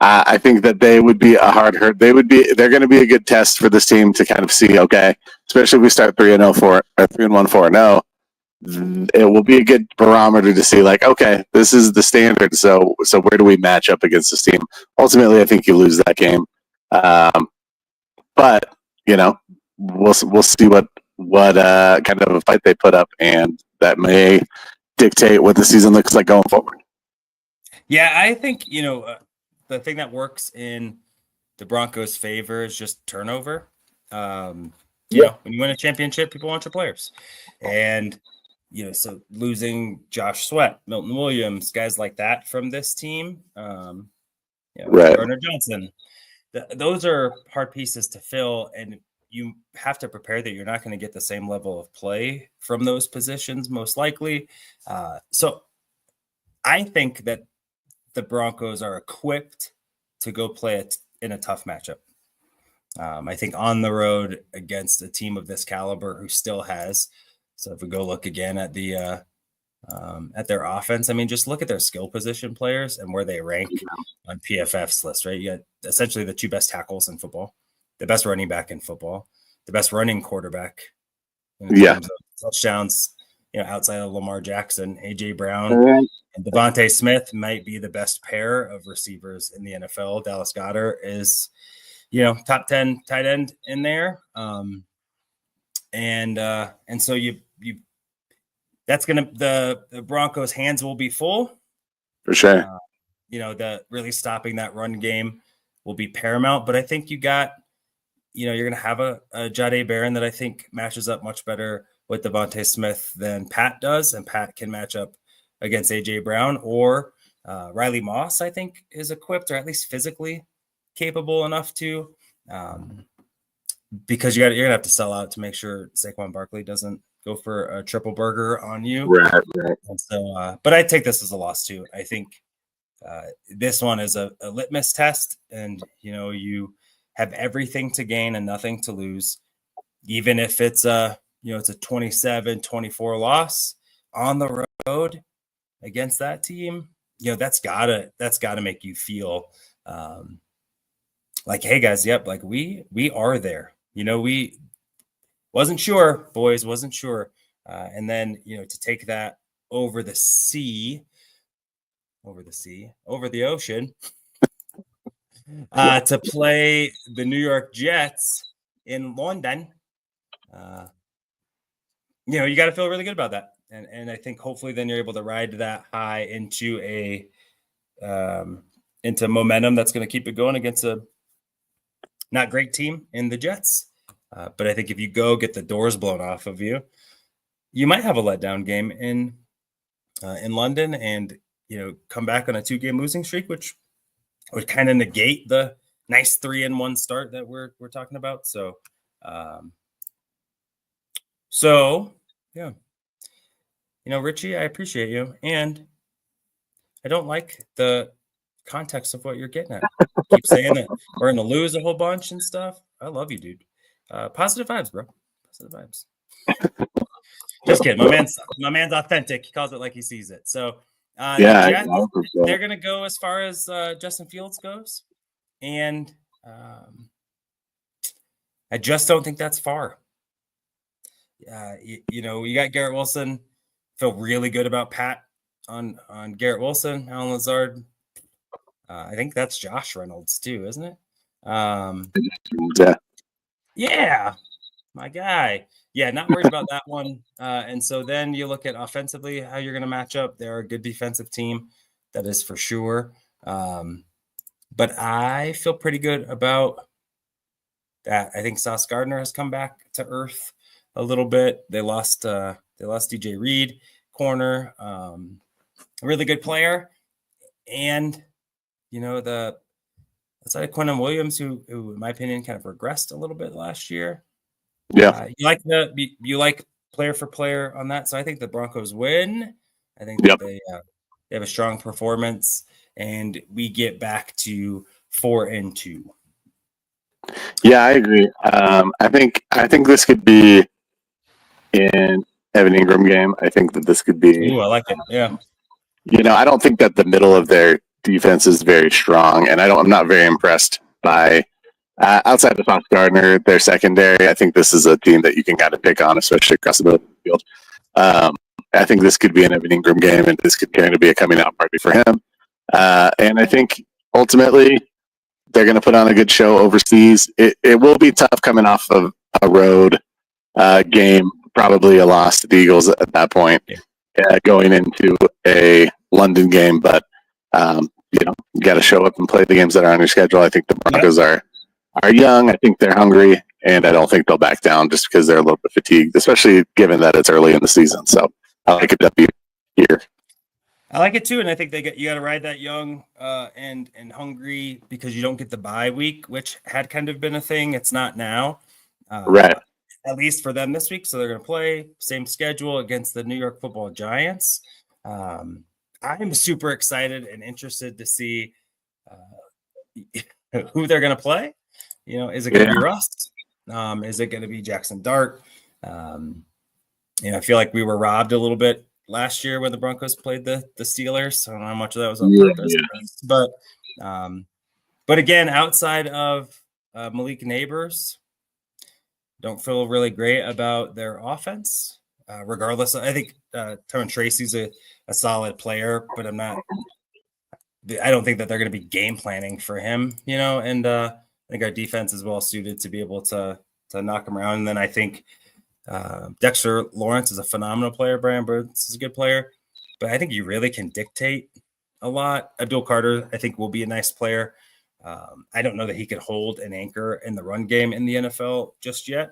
I think that they would be a hard hurt. They're going to be a good test for this team to kind of see. Okay, especially if we start 3-0 3-1 4-0. It will be a good barometer to see, like, okay, this is the standard. So where do we match up against this team? Ultimately, I think you lose that game. But we'll see what kind of a fight they put up, and that may dictate what the season looks like going forward. Yeah, I think the thing that works in the Broncos' favor is just turnover. When you win a championship, people want your players, and. So losing Josh Sweat, Milton Williams, guys like that from this team, right. Gardner Johnson, those are hard pieces to fill, and you have to prepare that you're not going to get the same level of play from those positions, most likely. So I think that the Broncos are equipped to go play in a tough matchup. I think on the road against a team of this caliber who still has. So if we go look again at the at their offense, I mean, just look at their skill position players and where they rank on PFF's list, right? You got essentially the 2 best tackles in football, the best running back in football, the best running quarterback in terms of touchdowns, outside of Lamar Jackson, AJ Brown, and Devontae Smith might be the best pair of receivers in the NFL. Dallas Goedert is, top 10 tight end in there. And so you that's gonna the Broncos' hands will be full for sure. The really stopping that run game will be paramount. But I think you got, you're gonna have a Jahdae Barron that I think matches up much better with Devontae Smith than Pat does, and Pat can match up against AJ Brown or Riley Moss. I think is equipped or at least physically capable enough to. Because you're gonna have to sell out to make sure Saquon Barkley doesn't go for a triple burger on you. Right. And so, but I take this as a loss too. I think this one is a litmus test, and you have everything to gain and nothing to lose, even if it's a 27-24 loss on the road against that team. That's gotta make you feel like, hey guys, yep, like we are there. We wasn't sure, boys, wasn't sure. And then, to take that over the ocean, to play the New York Jets in London. You got to feel really good about that. And I think hopefully then you're able to ride that high into into momentum that's going to keep it going against a not great team in the Jets. But I think if you go get the doors blown off of you, you might have a letdown game in London and, come back on a 2-game losing streak, which would kind of negate the nice 3-1 start that we're talking about. So yeah, Richie, I appreciate you. And I don't like the context of what you're getting at. Keep saying that we're going to lose a whole bunch and stuff. I love you, dude. Positive vibes, bro. Positive vibes. Just kidding. My man's authentic. He calls it like he sees it. So the Jets, they're going to go as far as Justin Fields goes. And I just don't think that's far. You got Garrett Wilson. Feel really good about Pat on Garrett Wilson, Alan Lazard. I think that's Josh Reynolds too, isn't it? Yeah, my guy. Yeah, not worried about that one. And so then you look at offensively how you're going to match up. They're a good defensive team, that is for sure. But I feel pretty good about that. I think Sauce Gardner has come back to earth a little bit. They lost DJ Reed, corner, a really good player, and the outside of Quentin Williams, who in my opinion kind of regressed a little bit last year. Yeah, you like player for player on that. So I think the Broncos win. I think that they have a strong performance, and we get back to 4-2. Yeah, I agree. I think this could be an Evan Ingram game. I think that this could be. Ooh, I like it. Yeah. I don't think that the middle of their defense is very strong, and I'm not very impressed by outside of Sauce Gardner, their secondary. I think this is a team that you can kind of pick on, especially across the middle of the field. I think this could be an Evan Ingram game, and this could kind of be a coming out party for him. And I think ultimately they're going to put on a good show overseas. It will be tough coming off of a road game, probably a loss to the Eagles at that point, going into a London game. But you got to show up and play the games that are on your schedule. I think the Broncos are young. I think they're hungry, and I don't think they'll back down just because they're a little bit fatigued, especially given that it's early in the season. So I like a W here. I like it too, and I think you got to ride that young and hungry because you don't get the bye week, which had kind of been a thing. It's not now, right? At least for them this week. So they're going to play same schedule against the New York Football Giants. I'm super excited and interested to see who they're going to play. Is it going to be Russ? Is it going to be Jackson Dart? I feel like we were robbed a little bit last year when the Broncos played the Steelers. I don't know how much of that was on purpose, but again, outside of Malik Neighbors, don't feel really great about their offense. Regardless, I think Tyrone Tracy's a solid player, but I don't think that they're going to be game planning for him, and I think our defense is well suited to be able to knock him around. And then I think Dexter Lawrence is a phenomenal player. Brian Burns is a good player, but I think you really can dictate a lot. Abdul Carter, I think, will be a nice player. I don't know that he could hold an anchor in the run game in the NFL just yet.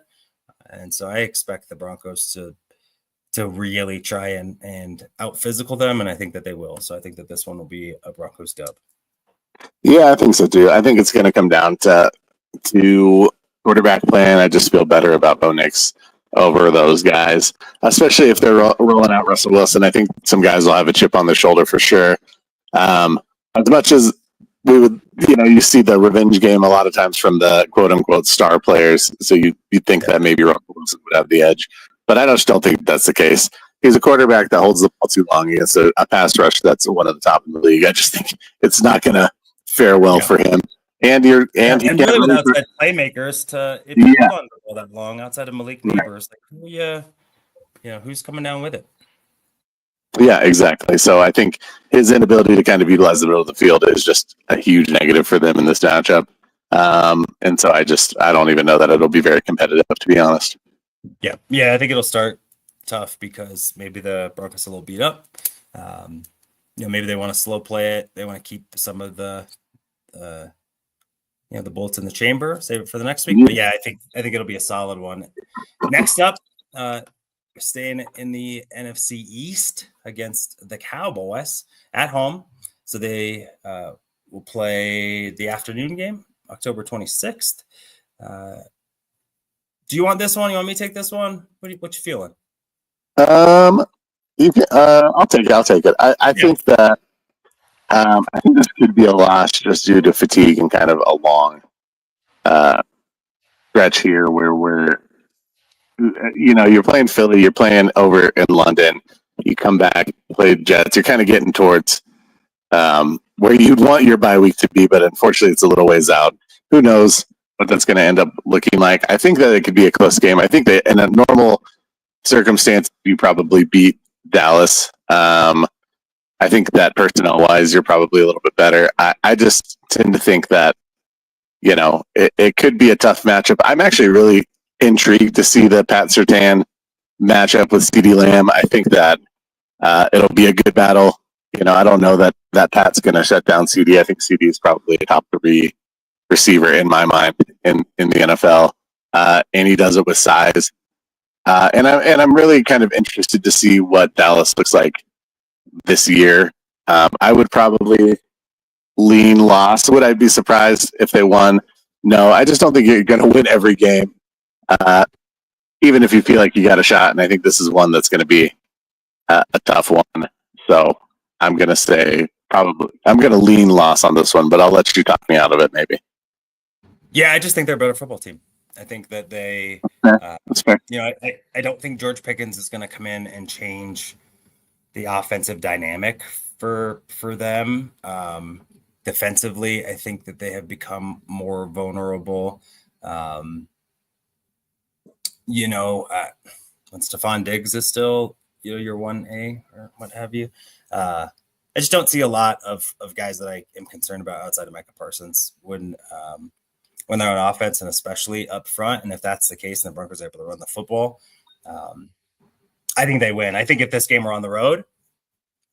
And so I expect the Broncos to really try and out physical them. And I think that they will. So I think that this one will be a Broncos dub. Yeah, I think so too. I think it's going to come down to quarterback play, and I just feel better about Bo Nix over those guys, especially if they're rolling out Russell Wilson. I think some guys will have a chip on their shoulder for sure. As much as we would, you see the revenge game a lot of times from the quote unquote star players. So you think that maybe Russell Wilson would have the edge, but I just don't think that's the case. He's a quarterback that holds the ball too long against a pass rush that's one of the top in the league. I just think it's not going to fare well for him. he and can't really with really, outside playmakers to if you hold on to the ball that long outside of Malik Neighbors, like who's coming down with it? yeah, exactly. So I think his inability to kind of utilize the middle of the field is just a huge negative for them in this matchup. And so I don't even know that it'll be very competitive, to be honest. Yeah, I think it'll start tough because maybe the Broncos are a little beat up. Maybe they want to slow play it. They want to keep some of the the bolts in the chamber, save it for the next week. But yeah, I think it'll be a solid one. Next up, staying in the NFC East against the Cowboys at home. So they will play the afternoon game, October 26th. Do you want this one? You want me to take this one? What you feeling? I'll take it. I think that I think this could be a loss just due to fatigue and kind of a long stretch here where we're, you're playing Philly, you're playing over in London, you come back, play Jets, you're kind of getting towards where you'd want your bye week to be, but unfortunately it's a little ways out. Who knows what that's going to end up looking like? I think that it could be a close game. I think that in a normal circumstance, you probably beat Dallas. I think that personnel-wise, you're probably a little bit better. I just tend to think that, it could be a tough matchup. I'm actually really intrigued to see the Pat Surtain matchup with CeeDee Lamb. I think that it'll be a good battle. I don't know that Pat's going to shut down CeeDee. I think CeeDee is probably a top 3 receiver in my mind in the NFL, and he does it with size. And I'm really kind of interested to see what Dallas looks like this year. I would probably lean loss. Would I be surprised if they won? No, I just don't think you're going to win every game, even if you feel like you got a shot. And I think this is one that's going to be a tough one. So I'm going to say probably I'm going to lean loss on this one, but I'll let you talk me out of it maybe. Yeah, I just think they're a better football team. I think that they, that's fair. I don't think George Pickens is going to come in and change the offensive dynamic for them. Defensively, I think that they have become more vulnerable. When Stephon Diggs is still, your 1A or what have you. I just don't see a lot of guys that I am concerned about outside of Micah Parsons when they're on offense and especially up front. And if that's the case and the Broncos are able to run the football, I think they win. I think if this game were on the road,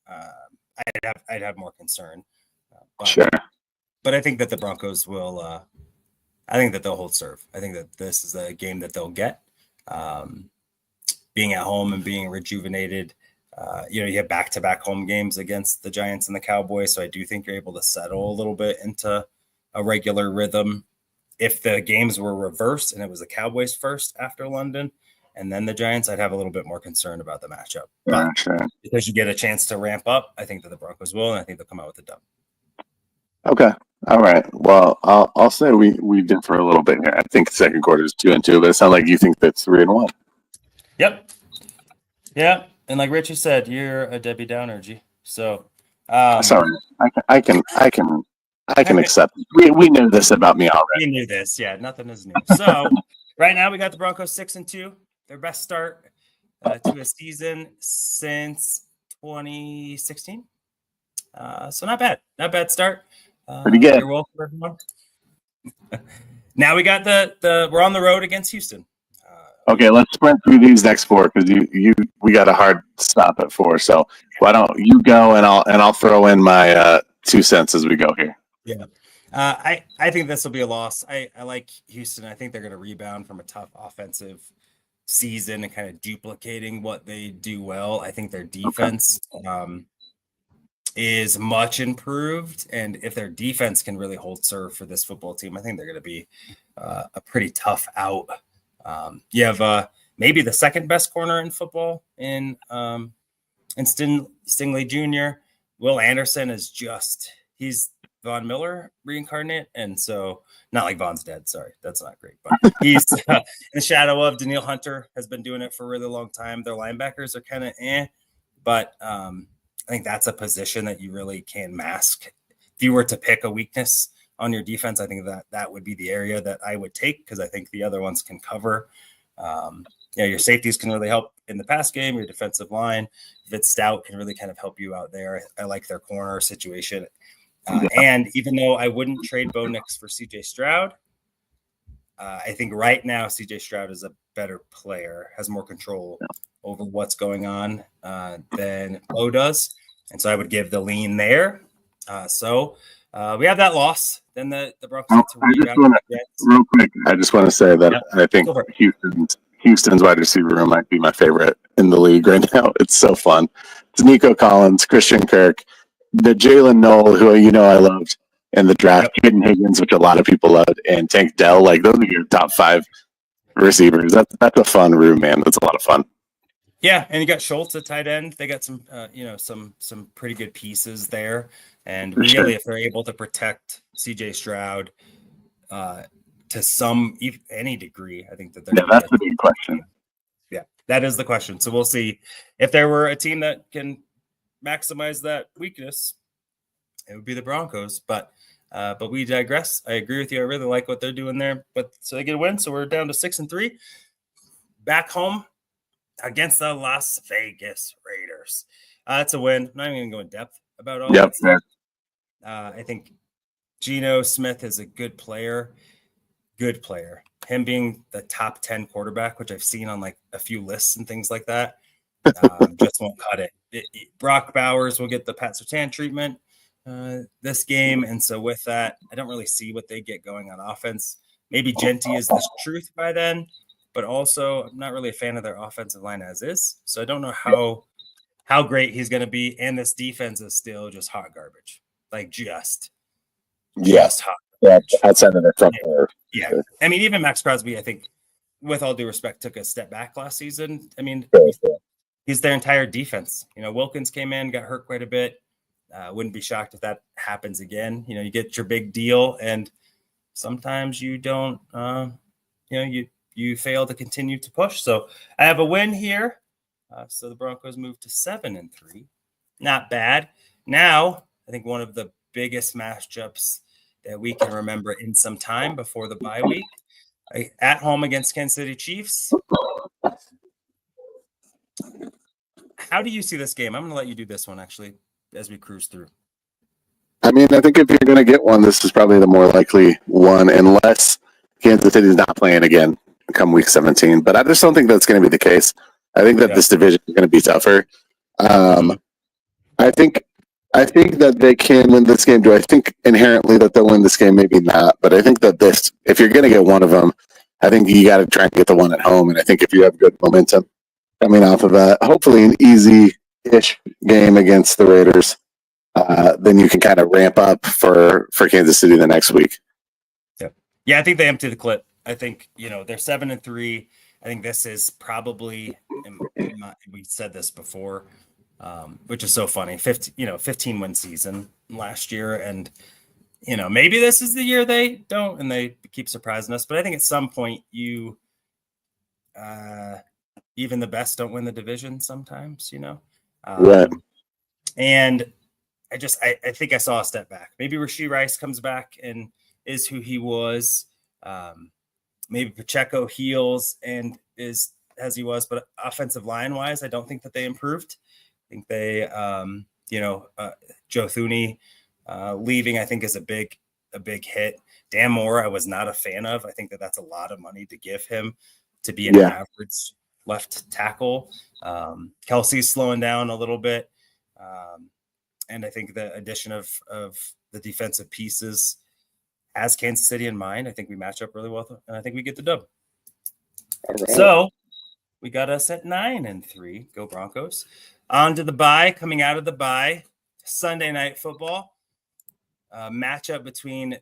I'd have more concern. Sure. But I think that the Broncos will I think that they'll hold serve. I think that this is a game that they'll get. Being at home and being rejuvenated, you have back-to-back home games against the Giants and the Cowboys. So I do think you're able to settle a little bit into a regular rhythm. If the games were reversed and it was the Cowboys first after London and then the Giants, I'd have a little bit more concern about the matchup. But because you get a chance to ramp up, I think that the Broncos will, and I think they'll come out with a dub. Okay. All right. Well, I'll say we differ a little bit here. I think second quarter is 2-2, but it sounds like you think that's 3-1. Yep. Yeah. And like Richie said, you're a Debbie Downer, G. So sorry. I can accept it. We knew this about me already. We knew this. Yeah, nothing is new. So right now we got the Broncos 6-2, their best start to a season since 2016. So not bad. Not bad start. Pretty good. You're welcome, everyone. Now we got we're on the road against Houston. Okay, let's sprint through these next 4 because we got a hard stop at 4. So why don't you go and I'll throw in my 2 cents as we go here. Yeah, I think this will be a loss. I like Houston. I think they're going to rebound from a tough offensive season and kind of duplicating what they do well. I think their defense is much improved, and if their defense can really hold serve for this football team, I think they're going to be a pretty tough out. You have maybe the second best corner in football in Stingley Jr. Will Anderson is he's Von Miller reincarnate, and so not like Von's dead. Sorry, that's not great, but he's in the shadow of Danielle Hunter. Has been doing it for a really long time. Their linebackers are kind of but I think that's a position that you really can mask. If you were to pick a weakness on your defense, I think that would be the area that I would take, because I think the other ones can cover. Your safeties can really help in the pass game. Your defensive line, if it's stout, can really kind of help you out there. I like their corner situation. And even though I wouldn't trade Bo Nix for CJ Stroud, I think right now CJ Stroud is a better player, has more control over what's going on than Bo does. And so I would give the lean there. So we have that loss. Then the Broncos real quick, I just want to say that I think Houston's wide receiver room might be my favorite in the league right now. It's so fun. It's Nico Collins, Christian Kirk, the Jalen Noel, who I loved in the draft, Caden Higgins, which a lot of people loved, and Tank Dell. Like, those are your top 5 receivers. That's a fun room, man. That's a lot of fun. Yeah, and you got Schultz at tight end. They got some some pretty good pieces there. And really, if they're able to protect CJ Stroud to any degree, I think that they're that's the big question. Yeah, that is the question. So we'll see. If there were a team that can maximize that weakness, it would be the Broncos. But we digress. I agree with you. I really like what they're doing there. But so they get a win. So we're down to 6-3. Back home against the Las Vegas Raiders. It's a win. I'm not even going to go in depth about all that stuff. I think Geno Smith is a good player. Good player. Him being the top 10 quarterback, which I've seen on like a few lists and things like that, just won't cut it. Brock Bowers will get the Pat Surtain treatment this game. And so with that, I don't really see what they get going on offense. Maybe Genty is the truth by then, but also I'm not really a fan of their offensive line as is. So I don't know how great he's going to be. And this defense is still just hot garbage. Like just hot. Yeah, outside of their front player. Yeah. I mean, even Max Crosby, I think, with all due respect, took a step back last season. I mean, he's their entire defense. Wilkins came in, got hurt quite a bit. Wouldn't be shocked if that happens again. You get your big deal, and sometimes you don't, you fail to continue to push. So I have a win here. So the Broncos move to 7-3. Not bad. Now, I think one of the biggest matchups that we can remember in some time before the bye week, at home against Kansas City Chiefs. How do you see this game? I'm going to let you do this one, actually, as we cruise through. I mean, I think if you're going to get one, this is probably the more likely one, unless Kansas City is not playing again come week 17. But I just don't think that's going to be the case. I think that this division is going to be tougher. I think that they can win this game. Do I think inherently that they'll win this game? Maybe not. But I think that if you're going to get one of them, I think you got to try and get the one at home. And I think if you have good momentum coming off of hopefully an easy-ish game against the Raiders, then you can kind of ramp up for Kansas City the next week. Yeah, I think they empty the clip. I think, they're 7-3. I think this is probably, we said this before, which is so funny. 15 win season last year, and maybe this is the year they don't, and they keep surprising us. But I think at some point, even the best don't win the division sometimes. Right. And I think I saw a step back. Maybe Rashee Rice comes back and is who he was. Maybe Pacheco heals and is as he was, but offensive line wise, I don't think that they improved. I think they, Joe Thuney leaving, I think, is a big hit. Dan Moore, I was not a fan of. I think that's a lot of money to give him to be an average left tackle. Kelsey's slowing down a little bit. And I think the addition of the defensive pieces has Kansas City in mind. I think we match up really well, and I think we get the dub. Right. So we got us at 9-3. Go Broncos. On to the bye. Coming out of the bye, Sunday Night Football. Matchup between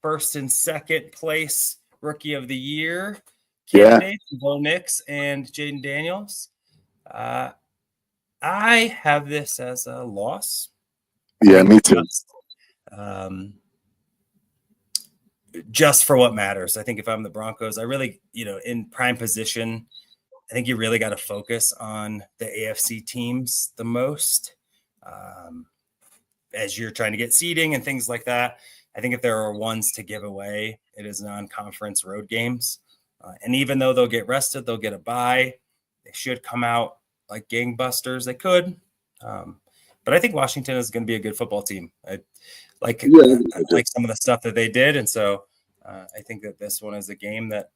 first and second place Rookie of the Year candidates, Bo Nix and Jaden Daniels. I have this as a loss. Yeah, me too. Just for what matters. I think if I'm the Broncos, I really, in prime position, I think you really got to focus on the AFC teams the most as you're trying to get seeding and things like that. I think if there are ones to give away, it is non-conference road games. And even though they'll get rested, they'll get a bye. They should come out like gangbusters. They could. But I think Washington is going to be a good football team. I like some of the stuff that they did. And so I think that this one is a game that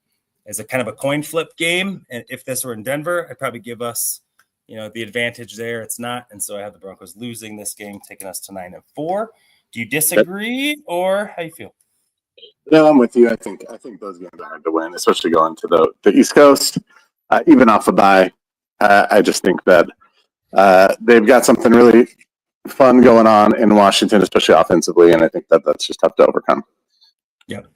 is a kind of a coin flip game. And if this were in Denver, I'd probably give us, the advantage there. It's not. And so I have the Broncos losing this game, taking us to 9-4. Do you disagree or how you feel? No, I'm with you. I think those games are hard to win, especially going to the East Coast, even off a bye. I just think that they've got something really fun going on in Washington, especially offensively, and I think that's just tough to overcome. Yep.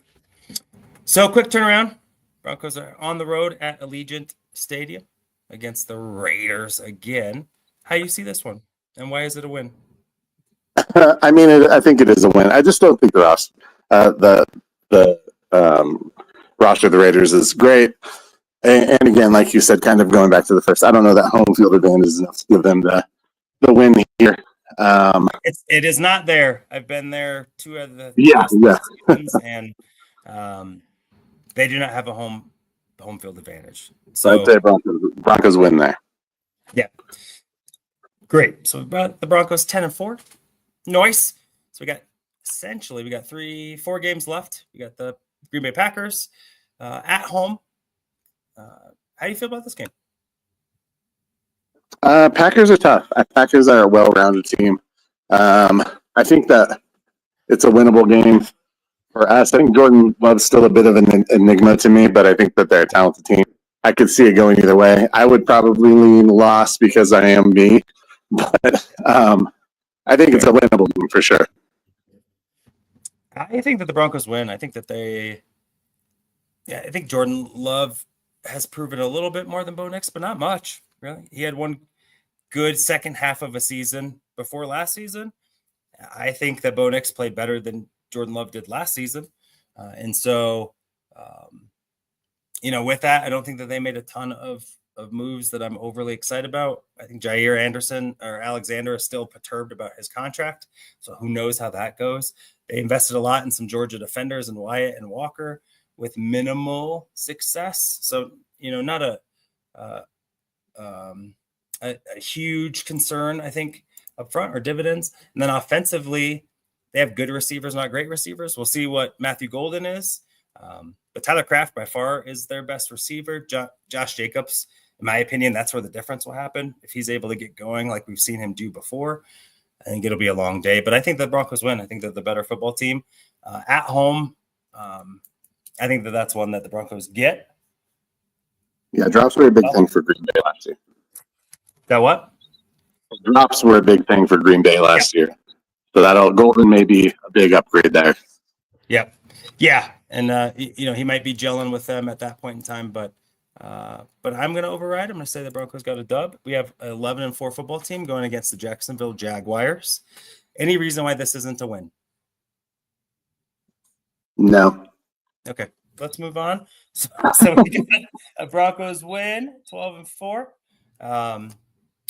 So quick turnaround. Broncos are on the road at Allegiant Stadium against the Raiders again. How do you see this one, and why is it a win? I mean, I think it is a win. I just don't think the roster of the Raiders is great. And again, like you said, kind of going back to the first, I don't know that home field advantage is enough to give them the win here. It is not there. I've been there 2 of the seasons, and they do not have a home field advantage. So I'd say Broncos win there. Yeah, great. So the Broncos 10-4. Nice. So we got 4 games left. We got the Green Bay Packers at home. How do you feel about this game? Packers are tough. Packers are a well-rounded team. I think that it's a winnable game for us. I think Jordan Love's still a bit of an enigma to me, but I think that they're a talented team. I could see it going either way. I would probably lean loss because I am me, but I think it's a winnable game for sure. I think that the Broncos win. I think that I think Jordan Love has proven a little bit more than Bo Nix, but not much, really. He had one good second half of a season before last season. I think that Bo Nix played better than Jordan Love did last season. And so, with that, I don't think that they made a ton of moves that I'm overly excited about. I think Jair Alexander is still perturbed about his contract. So who knows how that goes. They invested a lot in some Georgia defenders and Wyatt and Walker with minimal success. So, not a huge concern, I think, up front or dividends. And then offensively, they have good receivers, not great receivers. We'll see what Matthew Golden is. But Tyler Kraft by far is their best receiver. Josh Jacobs, in my opinion, that's where the difference will happen. If he's able to get going like we've seen him do before, I think it'll be a long day. But I think the Broncos win. I think they're the better football team. At home, I think that's one that the Broncos get. Yeah, drops were a big thing for Green Bay last year. That what? Drops were a big thing for Green Bay last year. So Golden may be a big upgrade there. Yep. Yeah. And, he might be gelling with them at that point in time, but I'm going to override. I'm going to say the Broncos got a dub. We have an 11-4 football team going against the Jacksonville Jaguars. Any reason why this isn't a win? No. Okay, let's move on. So we got a Broncos win, 12-4. Our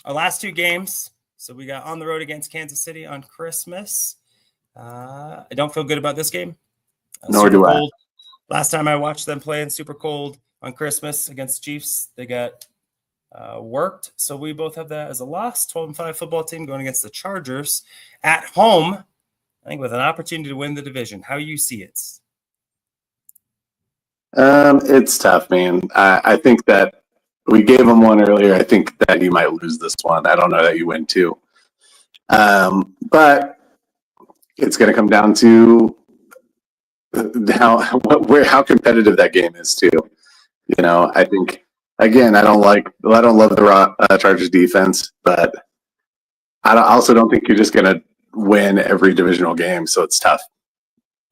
last 2 games. So we got on the road against Kansas City on Christmas. I don't feel good about this game. Nor do I. Last time I watched them play in super cold on Christmas against the Chiefs, they got worked. So we both have that as a loss. 12-5 football team going against the Chargers at home, I think with an opportunity to win the division. How you see it? It's tough, man. I think that we gave them one earlier. I think that you might lose this one. I don't know that you win 2. But it's going to come down to how competitive that game is too. I think again, I don't love the Chargers defense, but I also don't think you're just going to win every divisional game. So it's tough.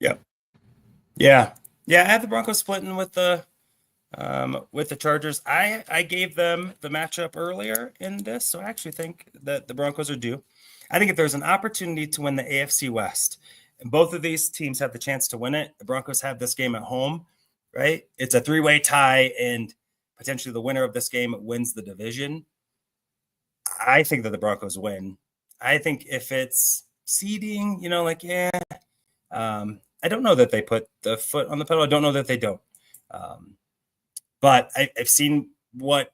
Yeah. I have the Broncos splitting with the Chargers. I gave them the matchup earlier in this, so I actually think that the Broncos are due. I think if there's an opportunity to win the AFC West, and both of these teams have the chance to win it, the Broncos have this game at home, right? It's a 3-way tie, and potentially the winner of this game wins the division. I think that the Broncos win. I think if it's seeding, I don't know that they put the foot on the pedal. I don't know that they don't. But I've seen what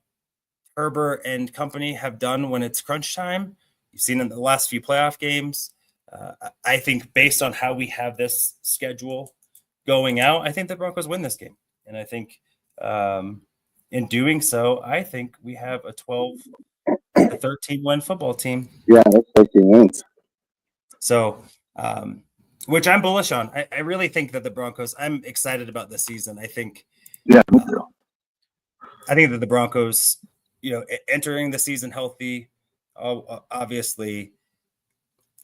Herbert and company have done when it's crunch time. You've seen in the last few playoff games. I think based on how we have this schedule going out, I think the Broncos win this game. And I think in doing so, I think we have a 12-13 win football team. Yeah, that's 13 wins. So, which I'm bullish on. I really think that the Broncos, I'm excited about this season. I think, Yeah, me too. I think that the Broncos, entering the season healthy, obviously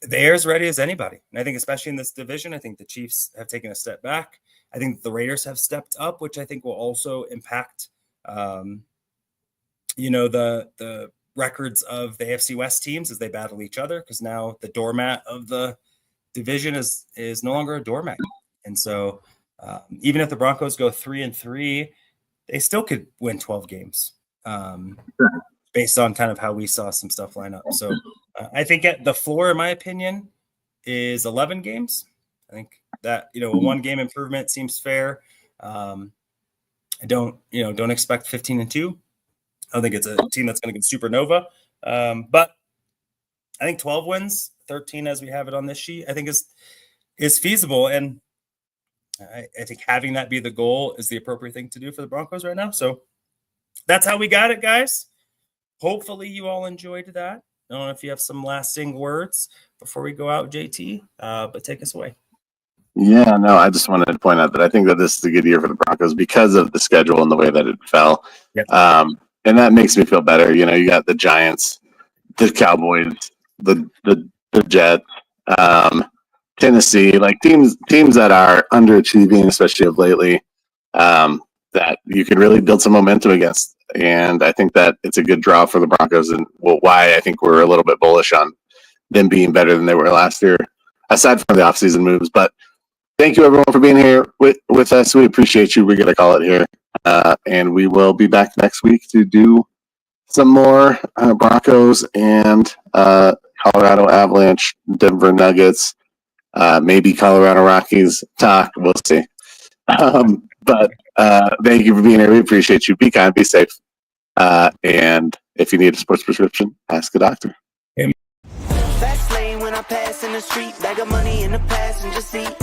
they're as ready as anybody. And I think especially in this division, I think the Chiefs have taken a step back. I think the Raiders have stepped up, which I think will also impact, the records of the AFC West teams as they battle each other, because now the doormat of the division is no longer a doormat. And so even if the Broncos go 3-3, they still could win 12 games based on kind of how we saw some stuff line up. So I think at the floor, in my opinion, is 11 games. I think that, a 1-game improvement seems fair. I don't expect 15-2. I don't think it's a team that's going to get supernova. But I think 12 wins, 13 as we have it on this sheet, I think is feasible. And I think having that be the goal is the appropriate thing to do for the Broncos right now. So that's how we got it, guys. Hopefully you all enjoyed that. I don't know if you have some lasting words before we go out, JT, but take us away. Yeah, no, I just wanted to point out that I think that this is a good year for the Broncos because of the schedule and the way that it fell. Yep. And that makes me feel better. You got the Giants, the Cowboys, the Jets, Tennessee, like teams that are underachieving, especially of lately, that you can really build some momentum against. And I think that it's a good draw for the Broncos, and why I think we're a little bit bullish on them being better than they were last year, aside from the offseason moves. But thank you, everyone, for being here with us. We appreciate you. We're going to call it here. And we will be back next week to do some more Broncos and Colorado Avalanche, Denver Nuggets, maybe Colorado Rockies talk. We'll see. But thank you for being here. We appreciate you. Be kind, be safe. And if you need a sports prescription, ask a doctor. Fast lane when I pass in the street, bag of money in the passenger seat.